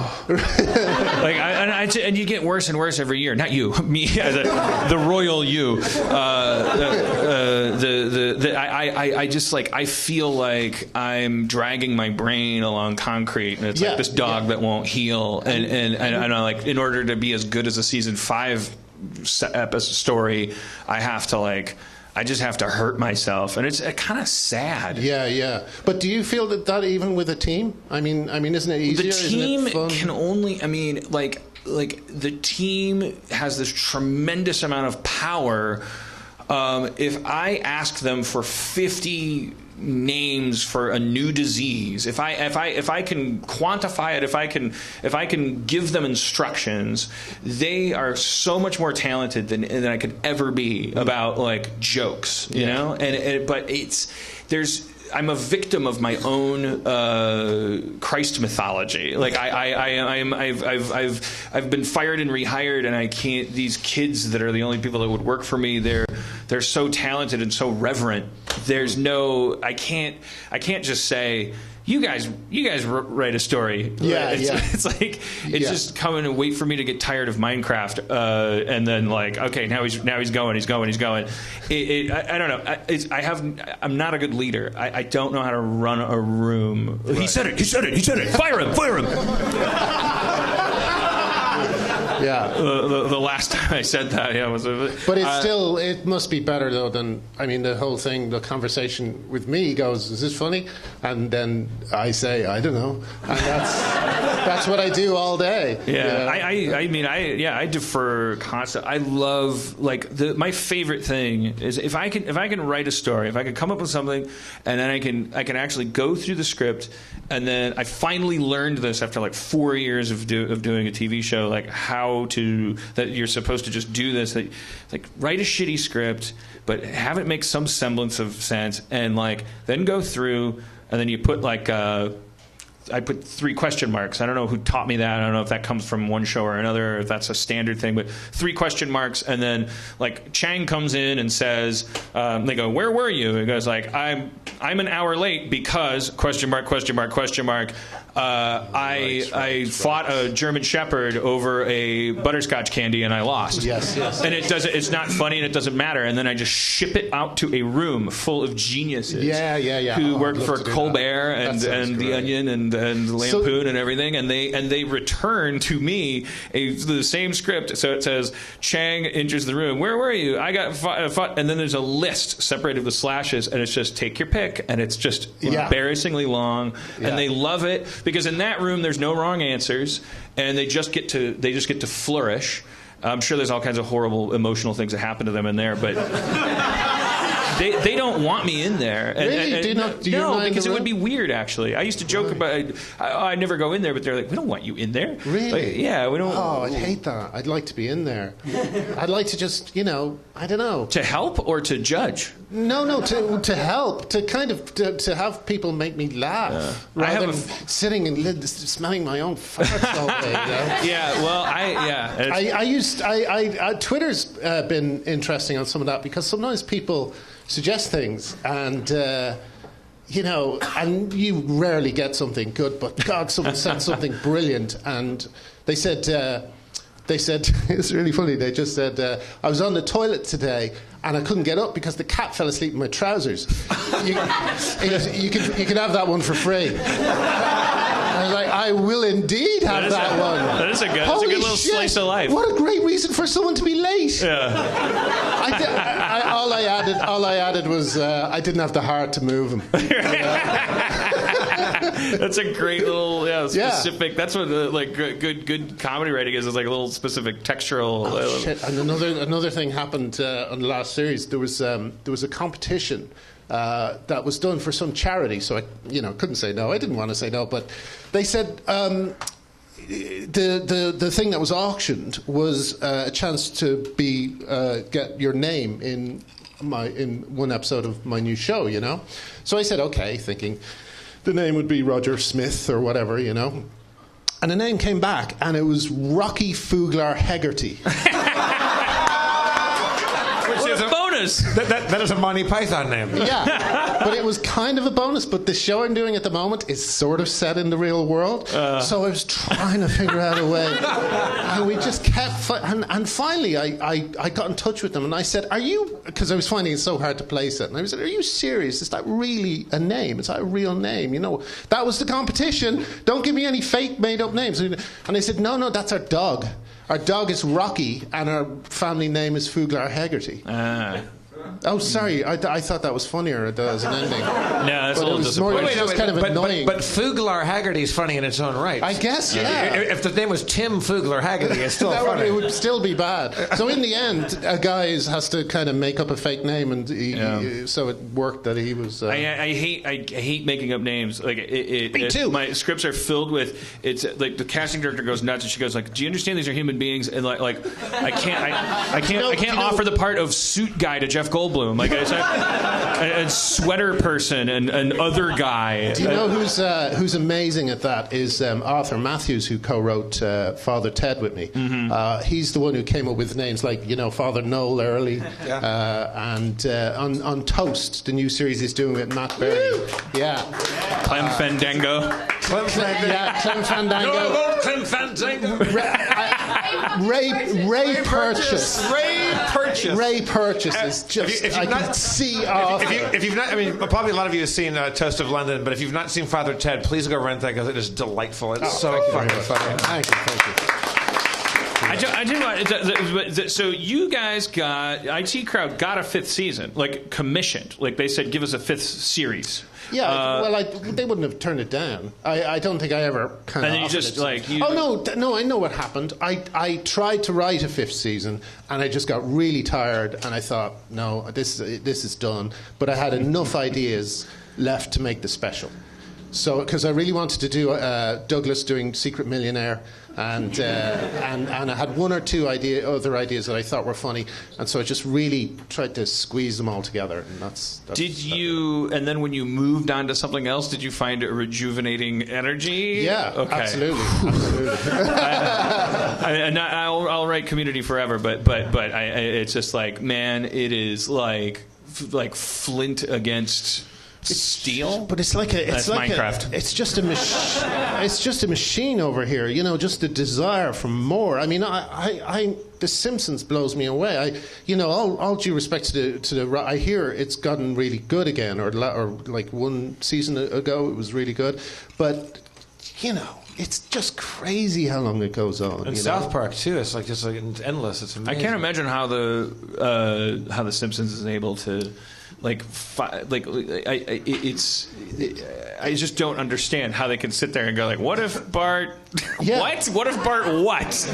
and you get worse and worse every year. Not you, me, the royal you. I just like, I feel like I'm dragging my brain along concrete, and it's like this dog that won't heal. And I like, in order to be as good as a season 5 episode story, I just have to hurt myself, and it's kind of sad. Yeah. But do you feel that even with a team? I mean, isn't it easier? The team isn't it fun? Can only. I mean, like the team has this tremendous amount of power. If I ask them for 50 names for a new disease, if I can quantify it, if I can give them instructions, they are so much more talented than I could ever be about like jokes, you know. But I'm a victim of my own Christ mythology. Like I've been fired and rehired, and I can't. These kids that are the only people that would work for me, they're so talented and so reverent. There's no. I can't just say, You guys write a story. It's like just come in and wait for me to get tired of Minecraft, and then like, okay, now he's going. I don't know. I'm not a good leader. I don't know how to run a room. Right. He said it. Fire him. Yeah. The last time I said that, was. But it's still, it must be better though than, I mean, the whole thing, the conversation with me goes, is this funny? And then I say, I don't know. And that's what I do all day. Yeah. You know? I defer constantly. I love, like, my favorite thing is if I can write a story, if I can come up with something, and then I can actually go through the script, and then I finally learned this after like 4 years of doing a TV show, like that you're supposed to just do this, like write a shitty script, but have it make some semblance of sense, and like then go through, and then you put like I put 3 question marks. I don't know who taught me that. I don't know if that comes from one show or another, or if that's a standard thing, but 3 question marks, and then like Chang comes in and says, they go, where were you? He goes like, I'm an hour late because question mark. I fought a German Shepherd over a butterscotch candy and I lost. Yes. And it's not funny and it doesn't matter. And then I just ship it out to a room full of geniuses. Who work for Colbert and The Onion and Lampoon and everything. And they return to me the same script. So it says, Chang enters the room. Where were you? I got fought. And then there's a list separated with slashes, and it's just take your pick. And it's just embarrassingly long. And they love it. Because in that room, there's no wrong answers, and they just get to flourish. I'm sure there's all kinds of horrible emotional things that happen to them in there, but they don't want me in there. Really? No, because it would be weird. Actually, I used to joke about I never go in there, but they're like, we don't want you in there. Really? Like, yeah, we don't. Oh, I'd hate that. I'd like to be in there. I'd like to just, I don't know. To help or to judge? No, to help, to kind of to have people make me laugh rather than sitting and smelling my own farts all day. Yeah, well, Twitter's been interesting on some of that, because sometimes people suggest things, and and you rarely get something good, but God, someone said something brilliant, and they said it's really funny. They just said, I was on the toilet today and I couldn't get up because the cat fell asleep in my trousers. You can have that one for free. I was like, I will indeed have that one. That is a good little shit, slice of life. What a great reason for someone to be late. Yeah. All I added was I didn't have the heart to move him. That's a great little specific. Yeah. That's what good comedy writing is like a little specific textural. Oh, shit. And another thing happened on the last series. There was a competition that was done for some charity, so I couldn't say no. I didn't want to say no, but they said the thing that was auctioned was a chance to get your name in one episode of my new show. So I said okay, thinking the name would be Roger Smith or whatever, and the name came back, and it was Rocky Fuglar Hegarty. That is a Monty Python name. Yeah, but it was kind of a bonus. But the show I'm doing at the moment is sort of set in the real world. So I was trying to figure out a way. And we just kept... And finally, I got in touch with them, and I said, are you... Because I was finding it so hard to place it. And I said, are you serious? Is that really a name? Is that a real name? That was the competition. Don't give me any fake made-up names. And they said, no, that's our dog. Our dog is Rocky, and our family name is Fuglar Hegarty. Oh, sorry. I thought that was funnier as an ending. No, that's a little disappointing. It was kind of annoying. But Fuglar Haggerty is funny in its own right. I guess, yeah. If the name was Tim Fuglar Haggerty, it's still funny. It would still be bad. So in the end, a guy has to kind of make up a fake name, and so it worked that he was... I hate making up names. Me too. My scripts are filled with... It's like the casting director goes nuts, and she goes like, do you understand these are human beings? And I can't offer the part of suit guy to Jeff Goldblum. Like a sweater person and other guy. Do you know who's amazing at that is Arthur Matthews, who co-wrote Father Ted with me. Mm-hmm. He's the one who came up with names like Father Noel Early, and on Toast, the new series he's doing with Matt Berry. Yeah, Clem Fandango. Clem Fandango. No, Clem Fandango. Ray Purchase. Ray Purchase is just... If you've not, probably a lot of you have seen Toast of London, but if you've not seen Father Ted, please go rent that because it is delightful. It's so fucking funny. Thank you. I do want. So you guys IT Crowd got a 5th season, commissioned. They said, give us a 5th series. Yeah, they wouldn't have turned it down. I don't think I ever kind of... And then you just no, I know what happened. I tried to write a 5th season, and I just got really tired, and I thought, no, this is done. But I had enough ideas left to make the special. So, because I really wanted to do Douglas doing Secret Millionaire, and I had one or two other ideas that I thought were funny, and so I just really tried to squeeze them all together. And and then when you moved on to something else, did you find a rejuvenating energy? Yeah, okay. Absolutely. I'll write Community forever, but it's just man, it is like flint against steel. But it's like Minecraft. It's just a machine over here. Just the desire for more. The Simpsons blows me away. All due respect to the I hear it's gotten really good again, or like one season ago it was really good, but it's just crazy how long it goes on. And South Park too. It's just endless. It's amazing. I can't imagine how the Simpsons is able to. I just don't understand how they can sit there and go what if Bart what? What if Bart what?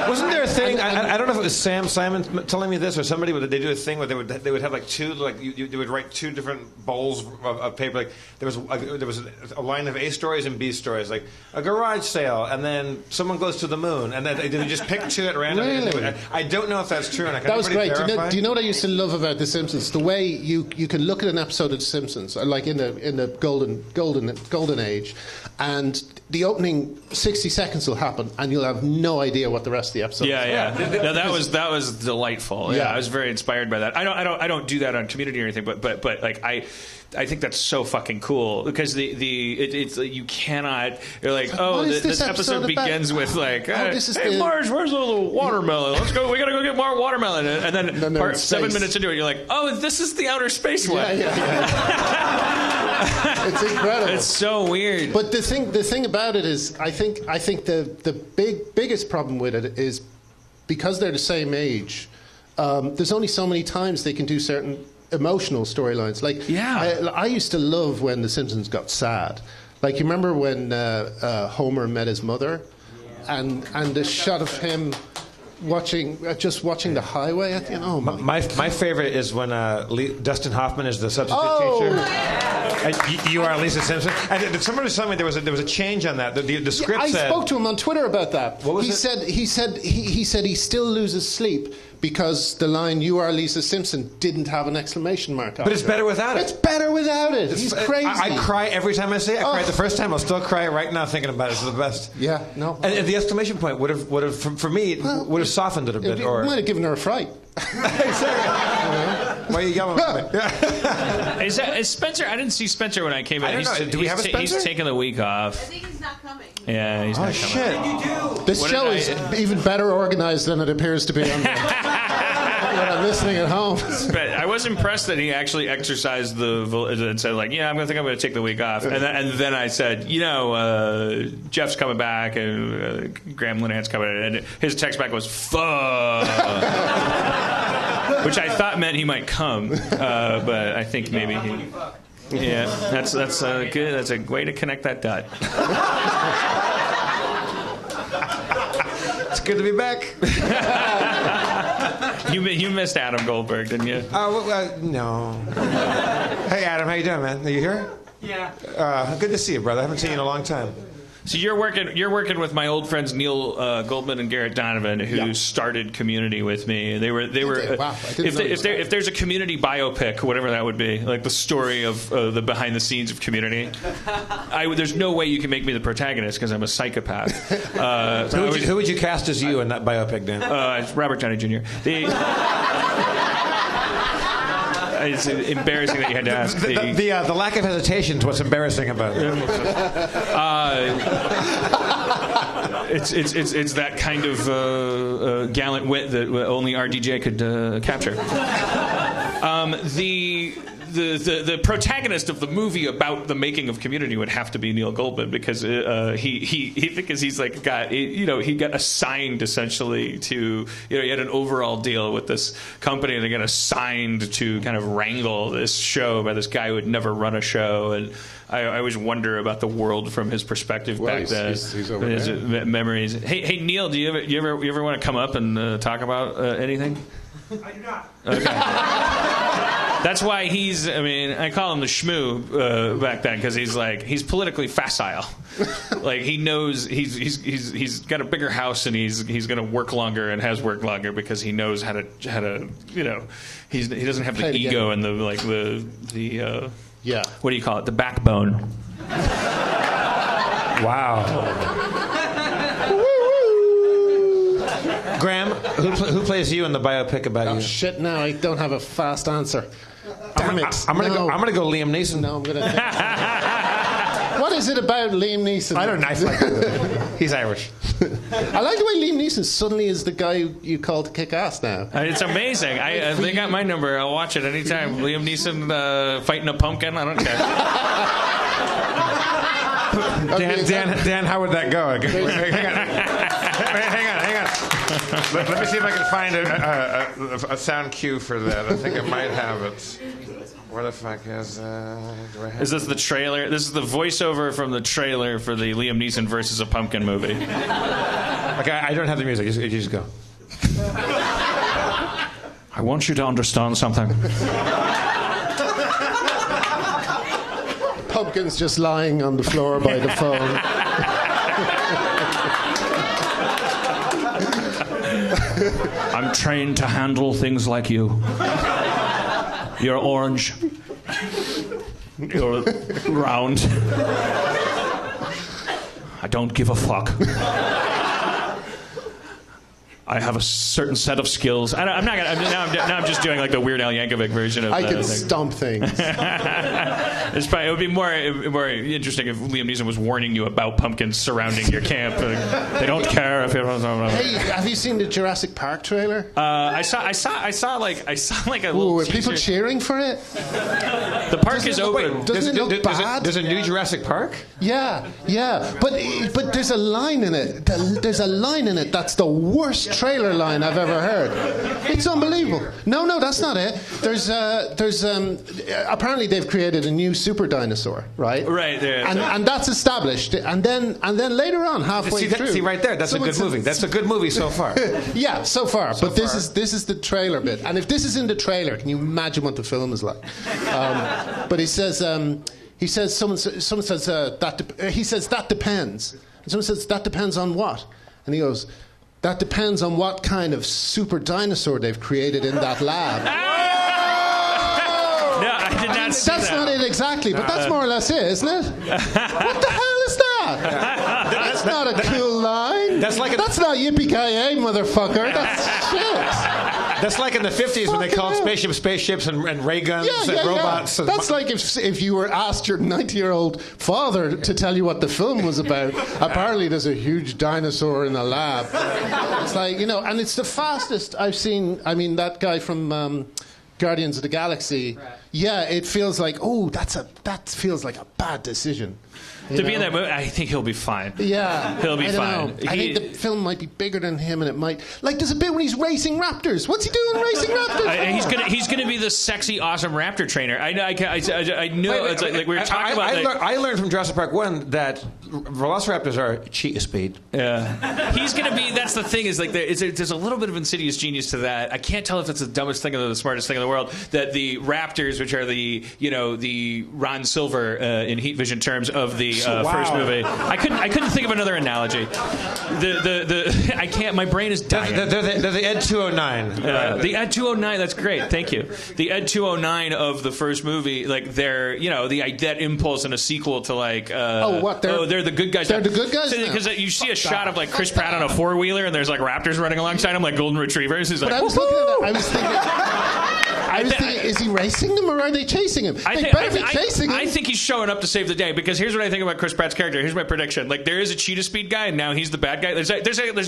Wasn't there a thing? I don't know if it was Sam Simon telling me this or somebody. They do a thing where they would have two they would write two different bowls of paper. There was a line of A stories and B stories, like a garage sale, and then someone goes to the moon, and then they would just pick two at random. Really? I don't know if that's true. And that was great. Do you know what I used to love about The Simpsons? The way you can look at an episode of The Simpsons, like in the golden age, and the opening 60 seconds will happen, and you'll have no idea what the rest of the episode is. Yeah. No, that was delightful. Yeah, I was very inspired by that. I don't do that on Community or anything, but like I think that's so fucking cool because it's you cannot. You're like, this episode begins with like, hey Marge, where's the little watermelon? Let's go. We gotta go get more watermelon. And then 7 minutes into it, you're like, oh, this is the outer space one. It's incredible. It's so weird. But the thing about it is, I think the biggest problem with it is because they're the same age. There's only so many times they can do certain emotional storylines. Like, I used to love when The Simpsons got sad. Like, you remember when Homer met his mother, and the shot of him watching the highway at the end. Oh my favorite is when Dustin Hoffman is the substitute teacher. You are Lisa Simpson. And someone was telling me there was a change on that. The script I said. I spoke to him on Twitter about that. What was he said he still loses sleep because the line "You are Lisa Simpson" didn't have an exclamation mark. But it's better without it. It's better without it. He's crazy. I cry every time I say it. I cried the first time. I'll still cry right now thinking about it. It's the best. Yeah. No. And the exclamation point would have for me would have softened it a bit. Or might have given her a fright. Why are you yelling at me? Is Spencer? I didn't see Spencer when I came in. I don't know. Do we have a Spencer? He's taking the week off. I think he's not coming. Yeah, he's not coming. Shit. This show is even better organized than it appears to be on when I'm listening at home. But I was impressed that he actually exercised and said, like, I'm going to take the week off. And then I said, Jeff's coming back and Graham Linehan's coming in. And his text back was, fuck. Which I thought meant he might come. But I think maybe he... Yeah, that's good. That's a way to connect that dot. It's good to be back. You missed Adam Goldberg, didn't you? No. Hey, Adam, how you doing, man? Are you here? Yeah. Good to see you, brother. I haven't seen you in a long time. So you're working with my old friends Neil Goldman and Garrett Donovan, who started Community with me. They were. Wow, if there's a Community biopic, whatever that would be, like the story of the behind the scenes of Community, there's no way you can make me the protagonist because I'm a psychopath. Who would you cast as you in that biopic, Dan? It's Robert Downey Jr. It's embarrassing that you had to ask. The lack of hesitation is what's embarrassing about it. It's that kind of gallant wit that only RDJ could capture. The protagonist of the movie about the making of Community would have to be Neil Goldman because he's like he got assigned essentially to he had an overall deal with this company and they got assigned to kind of wrangle this show by this guy who had never run a show, and I always wonder about the world from his perspective back then. He's over his there. memories. Hey Neil, do you ever want to come up and talk about anything? I do not. Okay. That's why I call him the shmoo back then because he's politically facile. Like he knows he's got a bigger house and he's going to work longer and has worked longer because he knows how to he doesn't have the ego and the what do you call it, the backbone. Wow. Graham, who plays you in the biopic about you? Shit! Now I don't have a fast answer. Damn it! I'm gonna go Liam Neeson. No, I'm gonna. What is it about Liam Neeson? I don't know. He's Irish. I like the way Liam Neeson suddenly is the guy you call to kick ass now. It's amazing. They got my number. I'll watch it anytime. Liam Neeson fighting a pumpkin. I don't care. Dan, how would that go? Hang on. Let me see if I can find a sound cue for that. I think I might have it. Where the fuck is? Is this the trailer? This is the voiceover from the trailer for the Liam Neeson versus a pumpkin movie. Okay, I don't have the music. You just go. I want you to understand something. Pumpkin's just lying on the floor by the phone. I'm trained to handle things like you. You're orange. You're round. I don't give a fuck. I have a certain set of skills. I'm not gonna. Now I'm just doing like the Weird Al Yankovic version of. I can thing. stomp things. It would be more interesting if Liam Neeson was warning you about pumpkins surrounding your camp. They don't care if you don't. Hey, have you seen the Jurassic Park trailer? I saw like a little. Were people cheering for it? The park is open. Doesn't it look bad? There's a new Jurassic Park? Yeah. But there's a line in it. There's a line in it that's the worst trailer line I've ever heard. It's unbelievable. No, that's not it. There's apparently they've created a new super dinosaur, right? Right there. And that's established. And then later on, halfway through. See right there. That's a good movie. That's a good movie so far. Yeah, so far. But this is the trailer bit. And if this is in the trailer, can you imagine what the film is like? But he says someone says that depends. And someone says that depends on what? And he goes, that depends on what kind of super dinosaur they've created in that lab. No, I did not see that. That's not it exactly, but that's more or less it, isn't it? What the hell is that? That's not a cool line. That's not yippee-ki-yay, motherfucker. That's shit. That's like in the 50s when they called spaceships and ray guns and robots. That's like if you were asked your 90-year-old father to tell you what the film was about. Apparently there's a huge dinosaur in a lab. It's like, and it's the fastest I've seen. I mean, that guy from Guardians of the Galaxy. Right. Yeah, it feels like, that feels like a bad decision. To be in that movie, I think he'll be fine. Yeah. He'll be fine. I think the film might be bigger than him, and it might... Like, there's a bit when he's racing raptors. What's he doing racing raptors? He's gonna be the sexy, awesome raptor trainer. I know. It's like we were talking about... I learned from Jurassic Park 1 that velociraptors are cheetah speed. Yeah. He's gonna be... That's the thing, is like there's a little bit of insidious genius to that. I can't tell if it's the dumbest thing or the smartest thing in the world, that the raptors, which are the Ron Silver in Heat Vision terms of the first movie. I couldn't think of another analogy. I can't. My brain is dying. They're the Ed 209. The Ed 209. That's great. Thank you. The Ed 209 of the first movie. Like they're that impulse in a sequel to like. They're the good guys. They're the good guys because you see a shot of like Chris Pratt on a four-wheeler and there's like raptors running alongside him like golden retrievers. He's like. But I was looking at that. I was thinking, is he racing them or are they chasing him? They better be chasing him. I think he's showing up to save the day, because here's what I think about Chris Pratt's character. Here's my prediction. Like, there is a cheetah speed guy, and now he's the bad guy. There's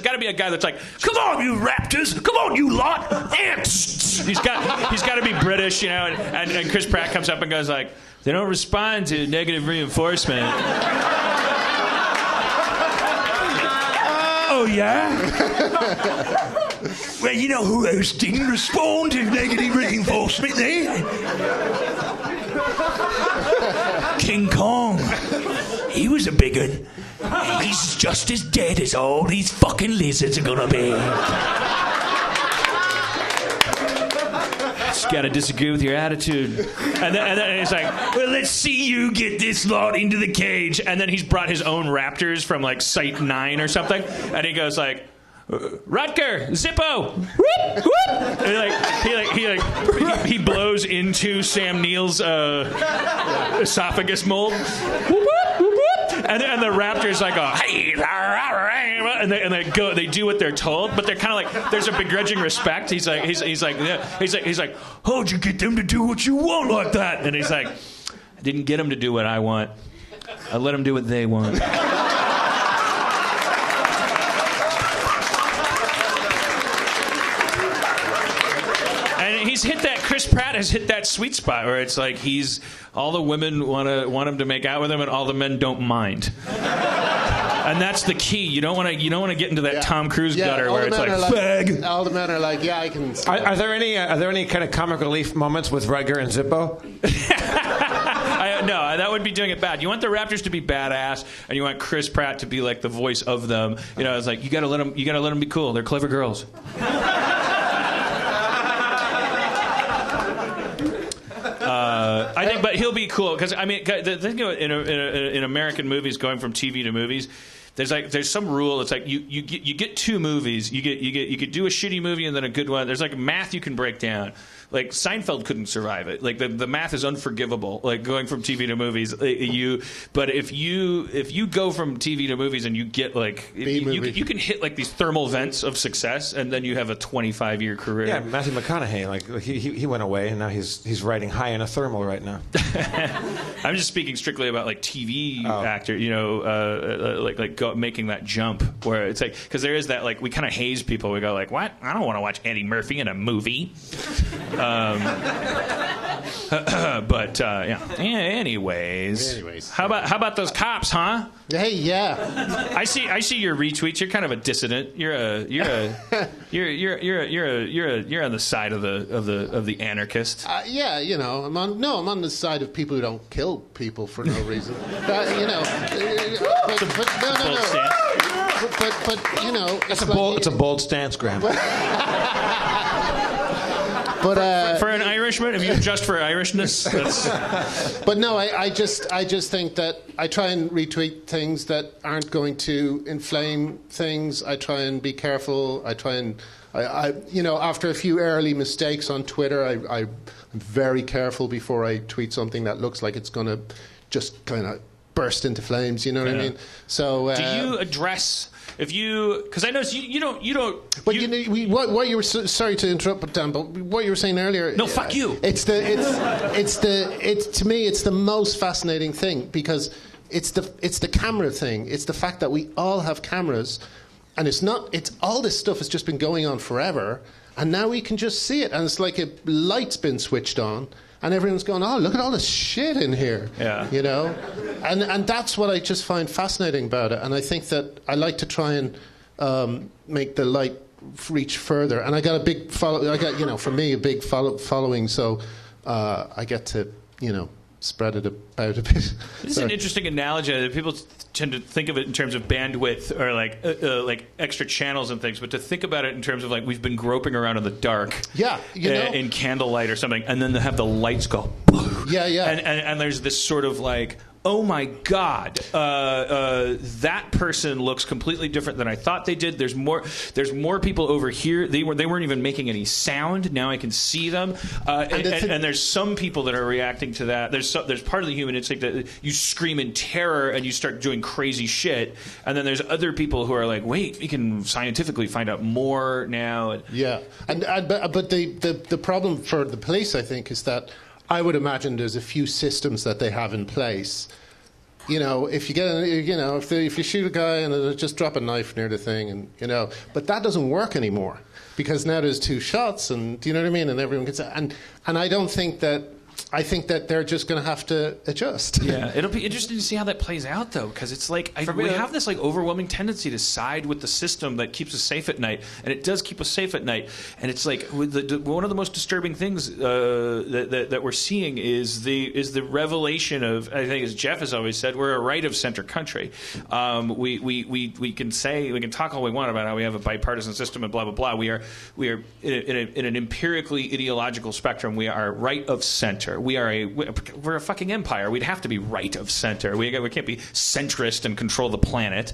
got to be a guy that's like, come on, you raptors! Come on, you lot! Ants! He's got to be British, and Chris Pratt comes up and goes like, they don't respond to negative reinforcement. Oh, yeah? Well, you know who else didn't respond to negative reinforcement there? King Kong. He was a big one. He's just as dead as all these fucking lizards are gonna be. Just gotta disagree with your attitude. And then he's like, well, let's see you get this lot into the cage. And then he's brought his own raptors from like Site 9 or something. And he goes like, Rutger, Zippo, whoop, whoop. And he blows into Sam Neill's esophagus mold, whoop, whoop, whoop, whoop. And the raptors like go, hey, and they do what they're told, but they're kind of like, there's a begrudging respect. He's like, how'd you get them to do what you want like that? And he's like, I didn't get them to do what I want. I let them do what they want. Chris Pratt has hit that sweet spot where it's like all the women want him to make out with him, and all the men don't mind. And that's the key. You don't want to get into that Tom Cruise gutter where it's like fag. All the men are like, yeah, I can. Are there any kind of comic relief moments with Rutger and Zippo? No, that would be doing it bad. You want the Raptors to be badass, and you want Chris Pratt to be like the voice of them. It's like you gotta let them be cool. They're clever girls. I think, but he'll be cool because I mean, the thing in American movies, going from TV to movies, there's some rule. It's like you get two movies. You could do a shitty movie and then a good one. There's like math you can break down. Like Seinfeld couldn't survive it. Like the math is unforgivable. Like going from TV to movies, But if you go from TV to movies and you get like you can hit like these thermal vents of success, and then you have a 25-year career. Yeah, Matthew McConaughey, like he went away, and now he's riding high in a thermal right now. I'm just speaking strictly about like TV actor, making that jump where it's like, because there is that, like, we kind of haze people. We go like, what? I don't want to watch Eddie Murphy in a movie. Anyways, how about those cops, huh? Hey, yeah. I see your retweets. You're kind of a dissident. You're on the side of the anarchist. Yeah, I'm on the side of people who don't kill people for no reason. But it's a bold stance, Graham. But for an Irishman, if you adjust for Irishness, that's... But no, I just think that I try and retweet things that aren't going to inflame things. I try and be careful. I after a few early mistakes on Twitter, I'm very careful before I tweet something that looks like it's going to just kind of burst into flames. You know what I mean? So do you address? Because I noticed you don't. But what you were, sorry to interrupt, Dan, but what you were saying earlier. No, fuck you. To me, it's the most fascinating thing, because it's the camera thing. It's the fact that we all have cameras, and it's all this stuff has just been going on forever, and now we can just see it, and it's like a light's been switched on. And everyone's going, oh, look at all this shit in here. Yeah. And that's what I just find fascinating about it. And I think that I like to try and make the light reach further. And I got a big for me, a big following. So I get to, spread it about a bit. This is an interesting analogy. People tend to think of it in terms of bandwidth or like extra channels and things, but to think about it in terms of like we've been groping around in the dark, in candlelight or something, and then to have the lights go, and there's this sort of like, oh my God, that person looks completely different than I thought they did. There's more people over here. They weren't even making any sound. Now I can see them. And there's some people that are reacting to that. There's part of the human instinct that you scream in terror and you start doing crazy shit. And then there's other people who are like, wait, we can scientifically find out more now. Yeah, but the problem for the police, I think, is that I would imagine there's a few systems that they have in place. If you get, if you shoot a guy and they just drop a knife near the thing, and but that doesn't work anymore, because now there's two shots, and do you know what I mean? And everyone gets and I don't think that. I think that they're just going to have to adjust. Yeah, it'll be interesting to see how that plays out, though, because it's like we have this like overwhelming tendency to side with the system that keeps us safe at night, and it does keep us safe at night. And it's like one of the most disturbing things that we're seeing is the revelation of, I think, as Jeff has always said, we're a right of center country. We can talk all we want about how we have a bipartisan system and blah blah blah. We are in an empirically ideological spectrum. We are right of center. We're a fucking empire. We'd have to be right of center. We can't be centrist and control the planet.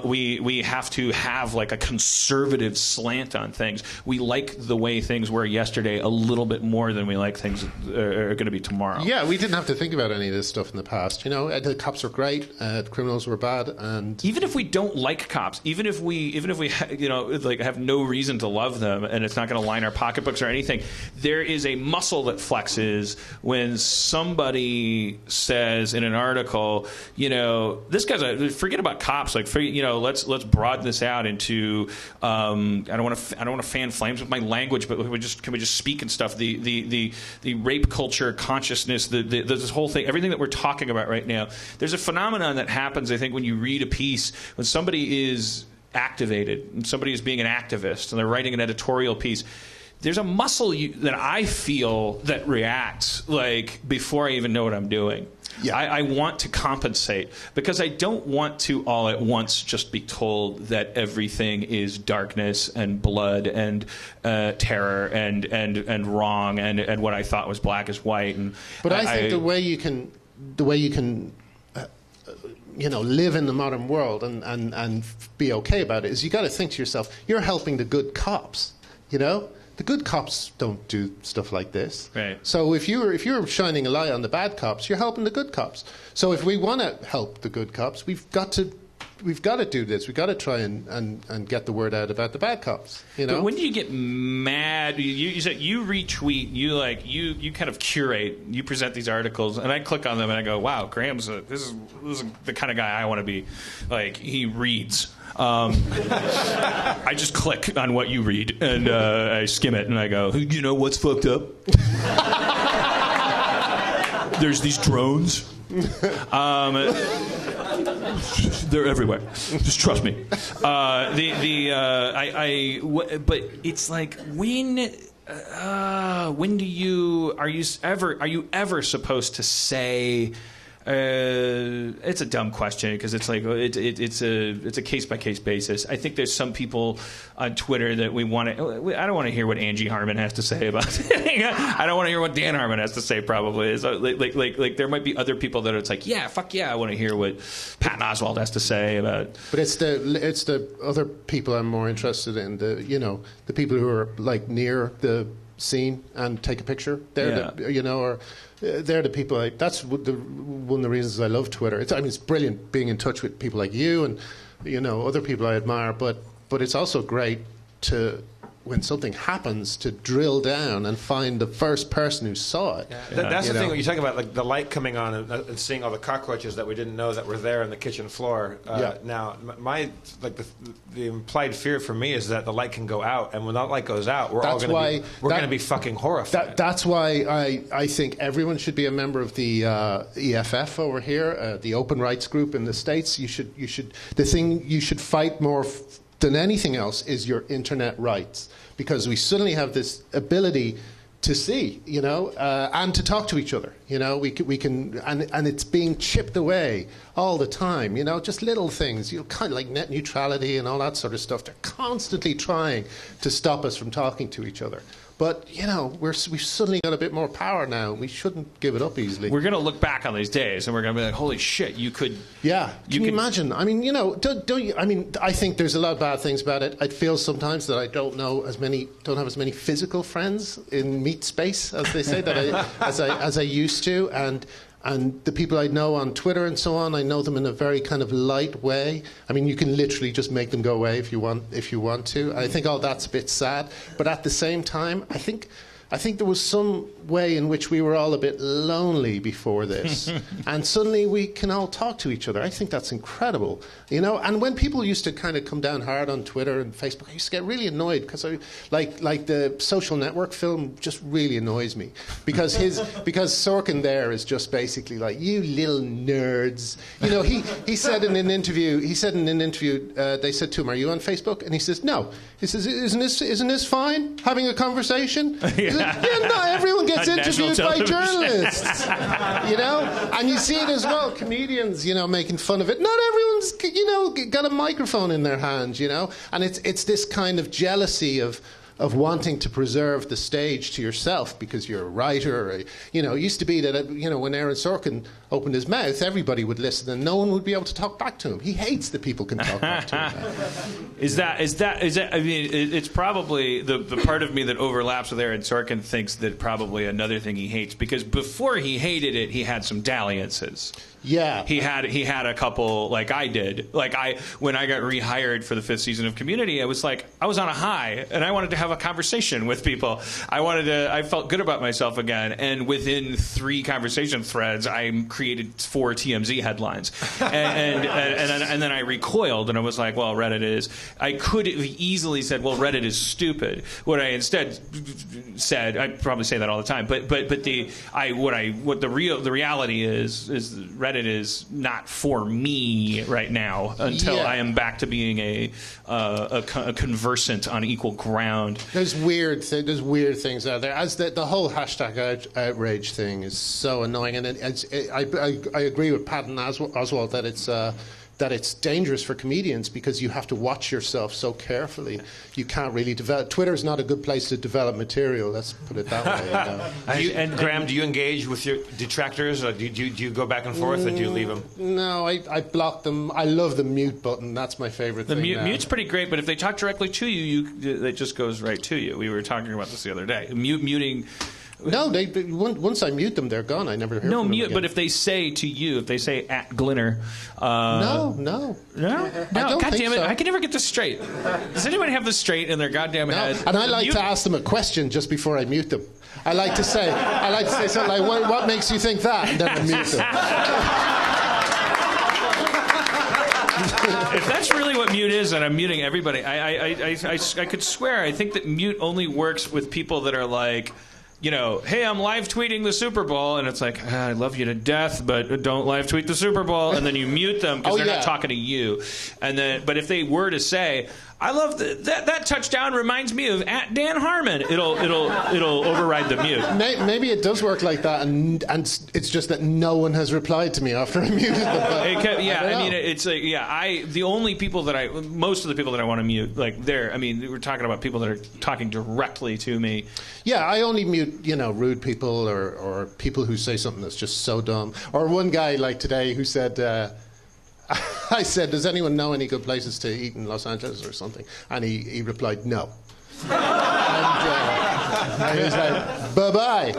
We have to have like a conservative slant on things. We like the way things were yesterday a little bit more than we like things are going to be tomorrow. Yeah, we didn't have to think about any of this stuff in the past. The cops were great, the criminals were bad, and even if we don't like cops, even if we have no reason to love them, and it's not going to line our pocketbooks or anything, there is a muscle that flexes when somebody says in an article, this guy's forget about cops. Like, let's broaden this out into. I don't want to fan flames with my language, but can we just speak and stuff? The rape culture consciousness, this whole thing, everything that we're talking about right now. There's a phenomenon that happens, I think, when you read a piece, when somebody is activated and somebody is being an activist and they're writing an editorial piece. There's a muscle that I feel that reacts like before I even know what I'm doing. Yeah. I want to compensate because I don't want to all at once just be told that everything is darkness and blood and terror and wrong and what I thought was black is white. But I think the way you can live in the modern world and be okay about it is you got to think to yourself, you're helping the good cops, The good cops don't do stuff like this. Right. So if you're shining a light on the bad cops, you're helping the good cops. So if we want to help the good cops, we've got to do this. We've got to try and get the word out about the bad cops. But when do you get mad? You said you retweet. You kind of curate. You present these articles, and I click on them and I go, "Wow, Graham's this is the kind of guy I want to be." Like he reads. I just click on what you read and I skim it and I go, what's fucked up? There's these drones. They're everywhere. Just trust me. But it's like when are you ever supposed to say? It's a dumb question because it's like it's a case by case basis. I think there's some people on Twitter that we want to. I don't want to hear what Angie Harmon has to say about it. I don't want to hear what Dan Harmon has to say. Probably so, like there might be other people that it's like fuck yeah, I want to hear what Patton Oswalt has to say about. But it's the other people I'm more interested in. The people who are like near the scene and take a picture. They're they're the people. That's one of the reasons I love Twitter. It's brilliant being in touch with people like you and other people I admire. But it's also great to, when something happens, to drill down and find the first person who saw it. Yeah. That's the thing when you talk about like the light coming on and seeing all the cockroaches that we didn't know that were there on the kitchen floor. Now, the implied fear for me is that the light can go out, and when that light goes out, we're going to be fucking horrified. That's why I think everyone should be a member of the EFF over here, the Open Rights Group in the States. The thing you should fight more than anything else is your internet rights, because we suddenly have this ability to see, and to talk to each other. We can, and it's being chipped away all the time. Just little things. Kind of like net neutrality and all that sort of stuff. They're constantly trying to stop us from talking to each other. But, we've suddenly got a bit more power now. We shouldn't give it up easily. We're going to look back on these days and we're going to be like, holy shit, you could... Yeah. Can you imagine? I mean, don't you... I mean, I think there's a lot of bad things about it. I feel sometimes that I don't have as many physical friends in meat space, as they say, as I used to. And the people I know on Twitter and so on, I know them in a very kind of light way. I mean, you can literally just make them go away if you want to. I think all that's a bit sad. But at the same time, I think there was some way in which we were all a bit lonely before this. And suddenly we can all talk to each other. I think that's incredible. And when people used to kind of come down hard on Twitter and Facebook, I used to get really annoyed because like the Social Network film just really annoys me. Because Sorkin there is just basically like, you little nerds. He said in an interview, they said to him, "Are you on Facebook?" And he says, "No." He says, isn't this fine? Having a conversation? Not everyone gets interviewed by journalists, and you see it as well. Comedians, making fun of it. Not everyone's, got a microphone in their hand, and it's this kind of jealousy of wanting to preserve the stage to yourself because you're a writer. Or, it used to be that when Aaron Sorkin opened his mouth, everybody would listen and no one would be able to talk back to him. He hates that people can talk back to him. Is that? I mean, it's probably the part of me that overlaps with Aaron Sorkin thinks that probably another thing he hates, because before he hated it, he had some dalliances. Yeah, he had a couple, like I did. Like when I got rehired for the 5th season of Community, I was on a high, and I wanted to have a conversation with people. I felt good about myself again, and within 3 conversation threads, I created 4 TMZ headlines, and then I recoiled, and I was like, well, Reddit is. I could have easily said, well, Reddit is stupid. What I instead said, I probably say that all the time, but the reality is Reddit is not for me right now until I am back to being a conversant on equal ground. There's weird things out there. As the whole hashtag outrage thing is so annoying, and I agree with Patton Oswalt that that it's dangerous for comedians because you have to watch yourself so carefully. You can't really develop. Twitter's not a good place to develop material. Let's put it that way. And Graham, do you engage with your detractors, or do you go back and forth, or do you leave them? No, I block them. I love the mute button. That's my favorite thing. The mute's pretty great, but if they talk directly to you, it just goes right to you. We were talking about this the other day. Muting. No, once I mute them, they're gone. I never hear from them again. But if they say to you, if they say at Glinner, no. God damn it! So. I can never get this straight. Does anybody have this straight in their goddamn head? And I like to ask them a question just before I mute them. I like to say something like, "What makes you think that?" And then I mute them. If that's really what mute is, and I'm muting everybody, I could swear I think that mute only works with people that are like, hey, I'm live tweeting the Super Bowl, and it's like, I love you to death, but don't live tweet the Super Bowl, and then you mute them because they're not talking to you. And then, but if they were to say, I love that touchdown reminds me of at Dan Harmon, it'll override the mute. Maybe it does work like that, and it's just that no one has replied to me after I muted them. Most of the people that I want to mute, we're talking about people that are talking directly to me. Yeah, I only mute, rude people or people who say something that's just so dumb. Or one guy like today who said, I said, does anyone know any good places to eat in Los Angeles or something? And he replied, no. And he was like, bye-bye.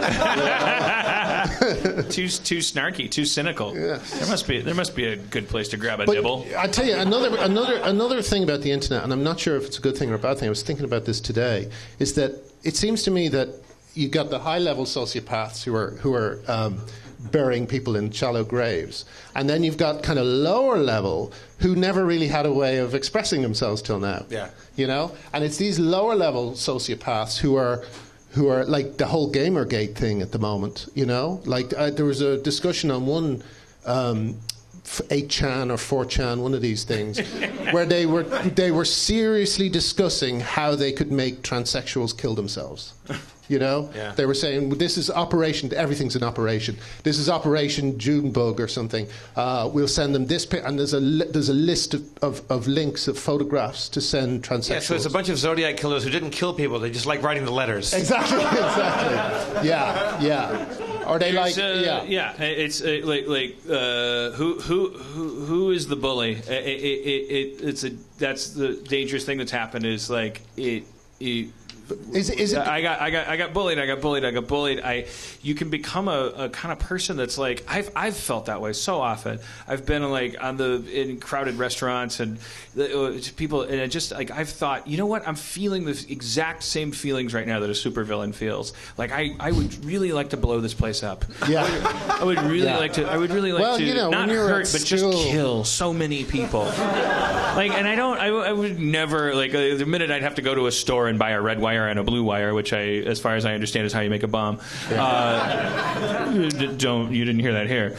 Too snarky, too cynical. Yes. There must be a good place to grab a nibble. I tell you, another thing about the internet, and I'm not sure if it's a good thing or a bad thing, I was thinking about this today, is that it seems to me that you got the high-level sociopaths who are burying people in shallow graves, and then you've got kind of lower level who never really had a way of expressing themselves till now. Yeah. And it's these lower level sociopaths who are like the whole Gamergate thing at the moment. There was a discussion on one 8chan or 4chan, one of these things, where they were seriously discussing how they could make transsexuals kill themselves. Yeah. They were saying, this is operation, everything's an operation. This is Operation Junebug or something. We'll send them this, and there's a list of links of photographs to send transsexuals. Yeah, so it's a bunch of Zodiac killers who didn't kill people. They just like writing the letters. Exactly. Yeah. Or they It's who is the bully? That's the dangerous thing that's happened. Is like it. Is it? I got bullied. You can become a kind of person that's like I've felt that way so often. I've been in crowded restaurants and people, and I've thought, you know what? I'm feeling the exact same feelings right now that a supervillain feels. Like I would really like to blow this place up. Yeah. I would really like to. I would really like to not hurt, but just kill so many people. I would never the minute I'd have to go to a store and buy a red wire and a blue wire, which as far as I understand, is how you make a bomb. You didn't hear that here.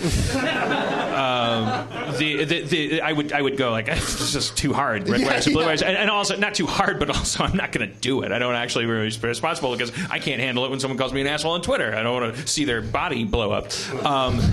I would go it's just too hard. Red wires and blue wires, and also not too hard, but also I'm not going to do it. I don't actually really be responsible because I can't handle it when someone calls me an asshole on Twitter. I don't want to see their body blow up.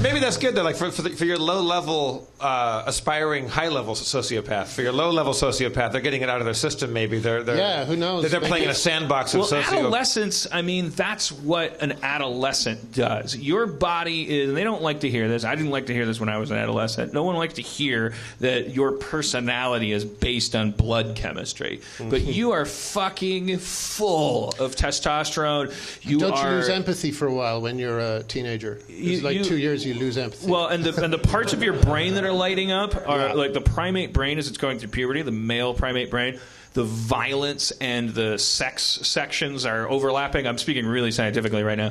Maybe that's good though. For your low level, aspiring high level sociopath, for your low level sociopath, they're getting it out of their system. Maybe they're who knows? They're playing in a sandbox of adolescence, that's what an adolescent does. Your body is, and they don't like to hear this. I didn't like to hear this when I was an adolescent. No one likes to hear that your personality is based on blood chemistry. But you are fucking full of testosterone. Don't you lose empathy for a while when you're a teenager? It's 2 years you lose empathy. Well, and the parts of your brain that are lighting up are like the primate brain as it's going through puberty, the male primate brain. The violence and the sex sections are overlapping. I'm speaking really scientifically right now.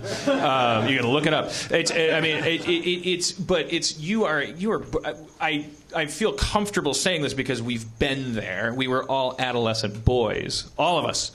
You can look it up. I feel comfortable saying this because we've been there. We were all adolescent boys, all of us.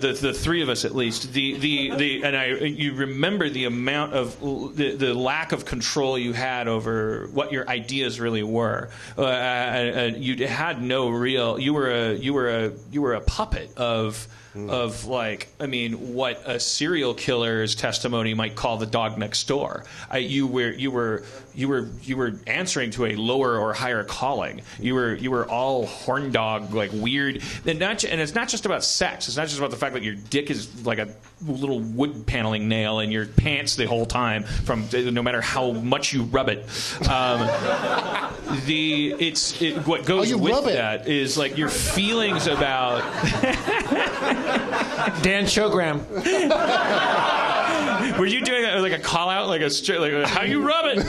The three of us at least. You remember the amount of the lack of control you had over what your ideas really were. You had no real. You were a puppet of of like, I mean, what a serial killer's testimony might call the dog next door. You were answering to a lower or higher calling. You were all horn dog, like weird, and it's not just about sex. It's not just about the fact that your dick is like a little wood paneling nail in your pants the whole time, from no matter how much you rub it. What goes with that is like your feelings about Dan Chogram. Were you doing that like a call out, like how you rub it?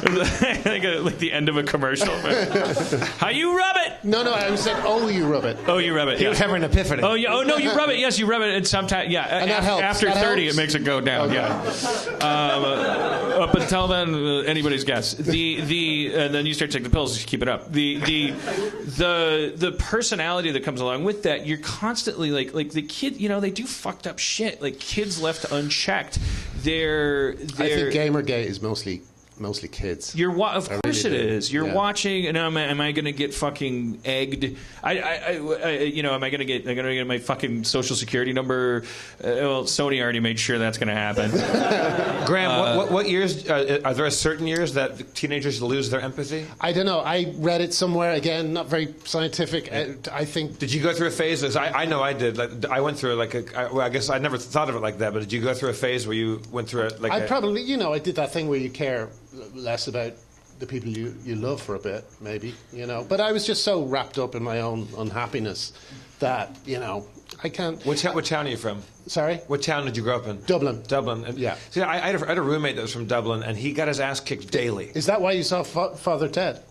like the end of a commercial. How you rub it? No, I said, oh, you rub it. Oh, you rub it. He was having an epiphany. Oh, yeah. Oh, no, you rub it. Yes, you rub it. And sometimes, yeah. And that helps. After that 30, helps? it makes it go down. Okay. Yeah. Up until then, anybody's guess. And then you start taking the pills to keep it up. The personality that comes along with that, you're constantly like the kid. They do fucked up shit. Like kids left unchecked. I think Gamergate is mostly kids. Of course it is. You're Yeah. watching, and am I going to get fucking egged? Am I going to get my fucking social security number? Well, Sony already made sure that's going to happen. Graham, what years are there? Certain years that teenagers lose their empathy? I don't know. I read it somewhere. Again, not very scientific. I think. Did you go through a phase? I know I did. Like, I went through I guess I never thought of it like that. But did you go through a phase where you went through it? I probably, I did that thing where you care less about the people you love for a bit, maybe, But I was just so wrapped up in my own unhappiness that, I can't. What town are you from? Sorry? What town did you grow up in? Dublin. Dublin. Yeah. See, I had a roommate that was from Dublin, and he got his ass kicked daily. Is that why you saw Father Ted?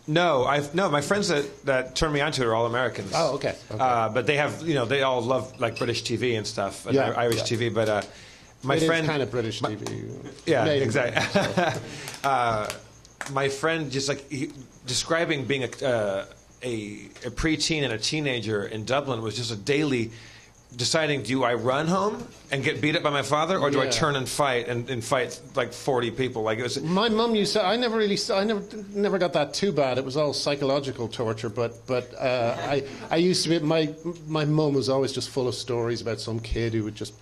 No, my friends that turned me onto it are all Americans. Oh, okay. But they have, they all love like British TV and stuff, and Irish TV. But my friend is kind of British TV. Yeah, Maybe. exactly. My friend just describing being a preteen and a teenager in Dublin was just a daily deciding: do I run home and get beat up by my father, or do I turn and fight and fight like 40 people? Like it was. My mum used to. I never got that too bad. It was all psychological torture. But I used to be. My mum was always just full of stories about some kid who would just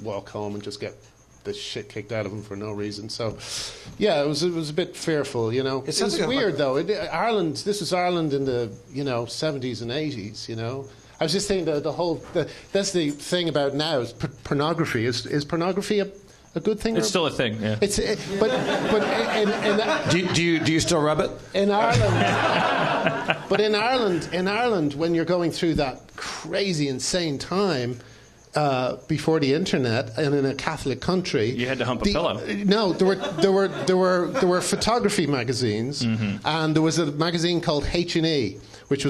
walk home and just get the shit kicked out of him for no reason. So, yeah, it was a bit fearful, It was weird though. Ireland. This was Ireland in the 70s and 80s. I was just thinking that's the thing about now is pornography. Is pornography a good thing? It's still a thing. Yeah. But do you still rub it in Ireland? But in Ireland, when you're going through that crazy, insane time. Before the internet and in a Catholic country, you had to hump a pillow. No, there were photography magazines, and there was a magazine called H&E, which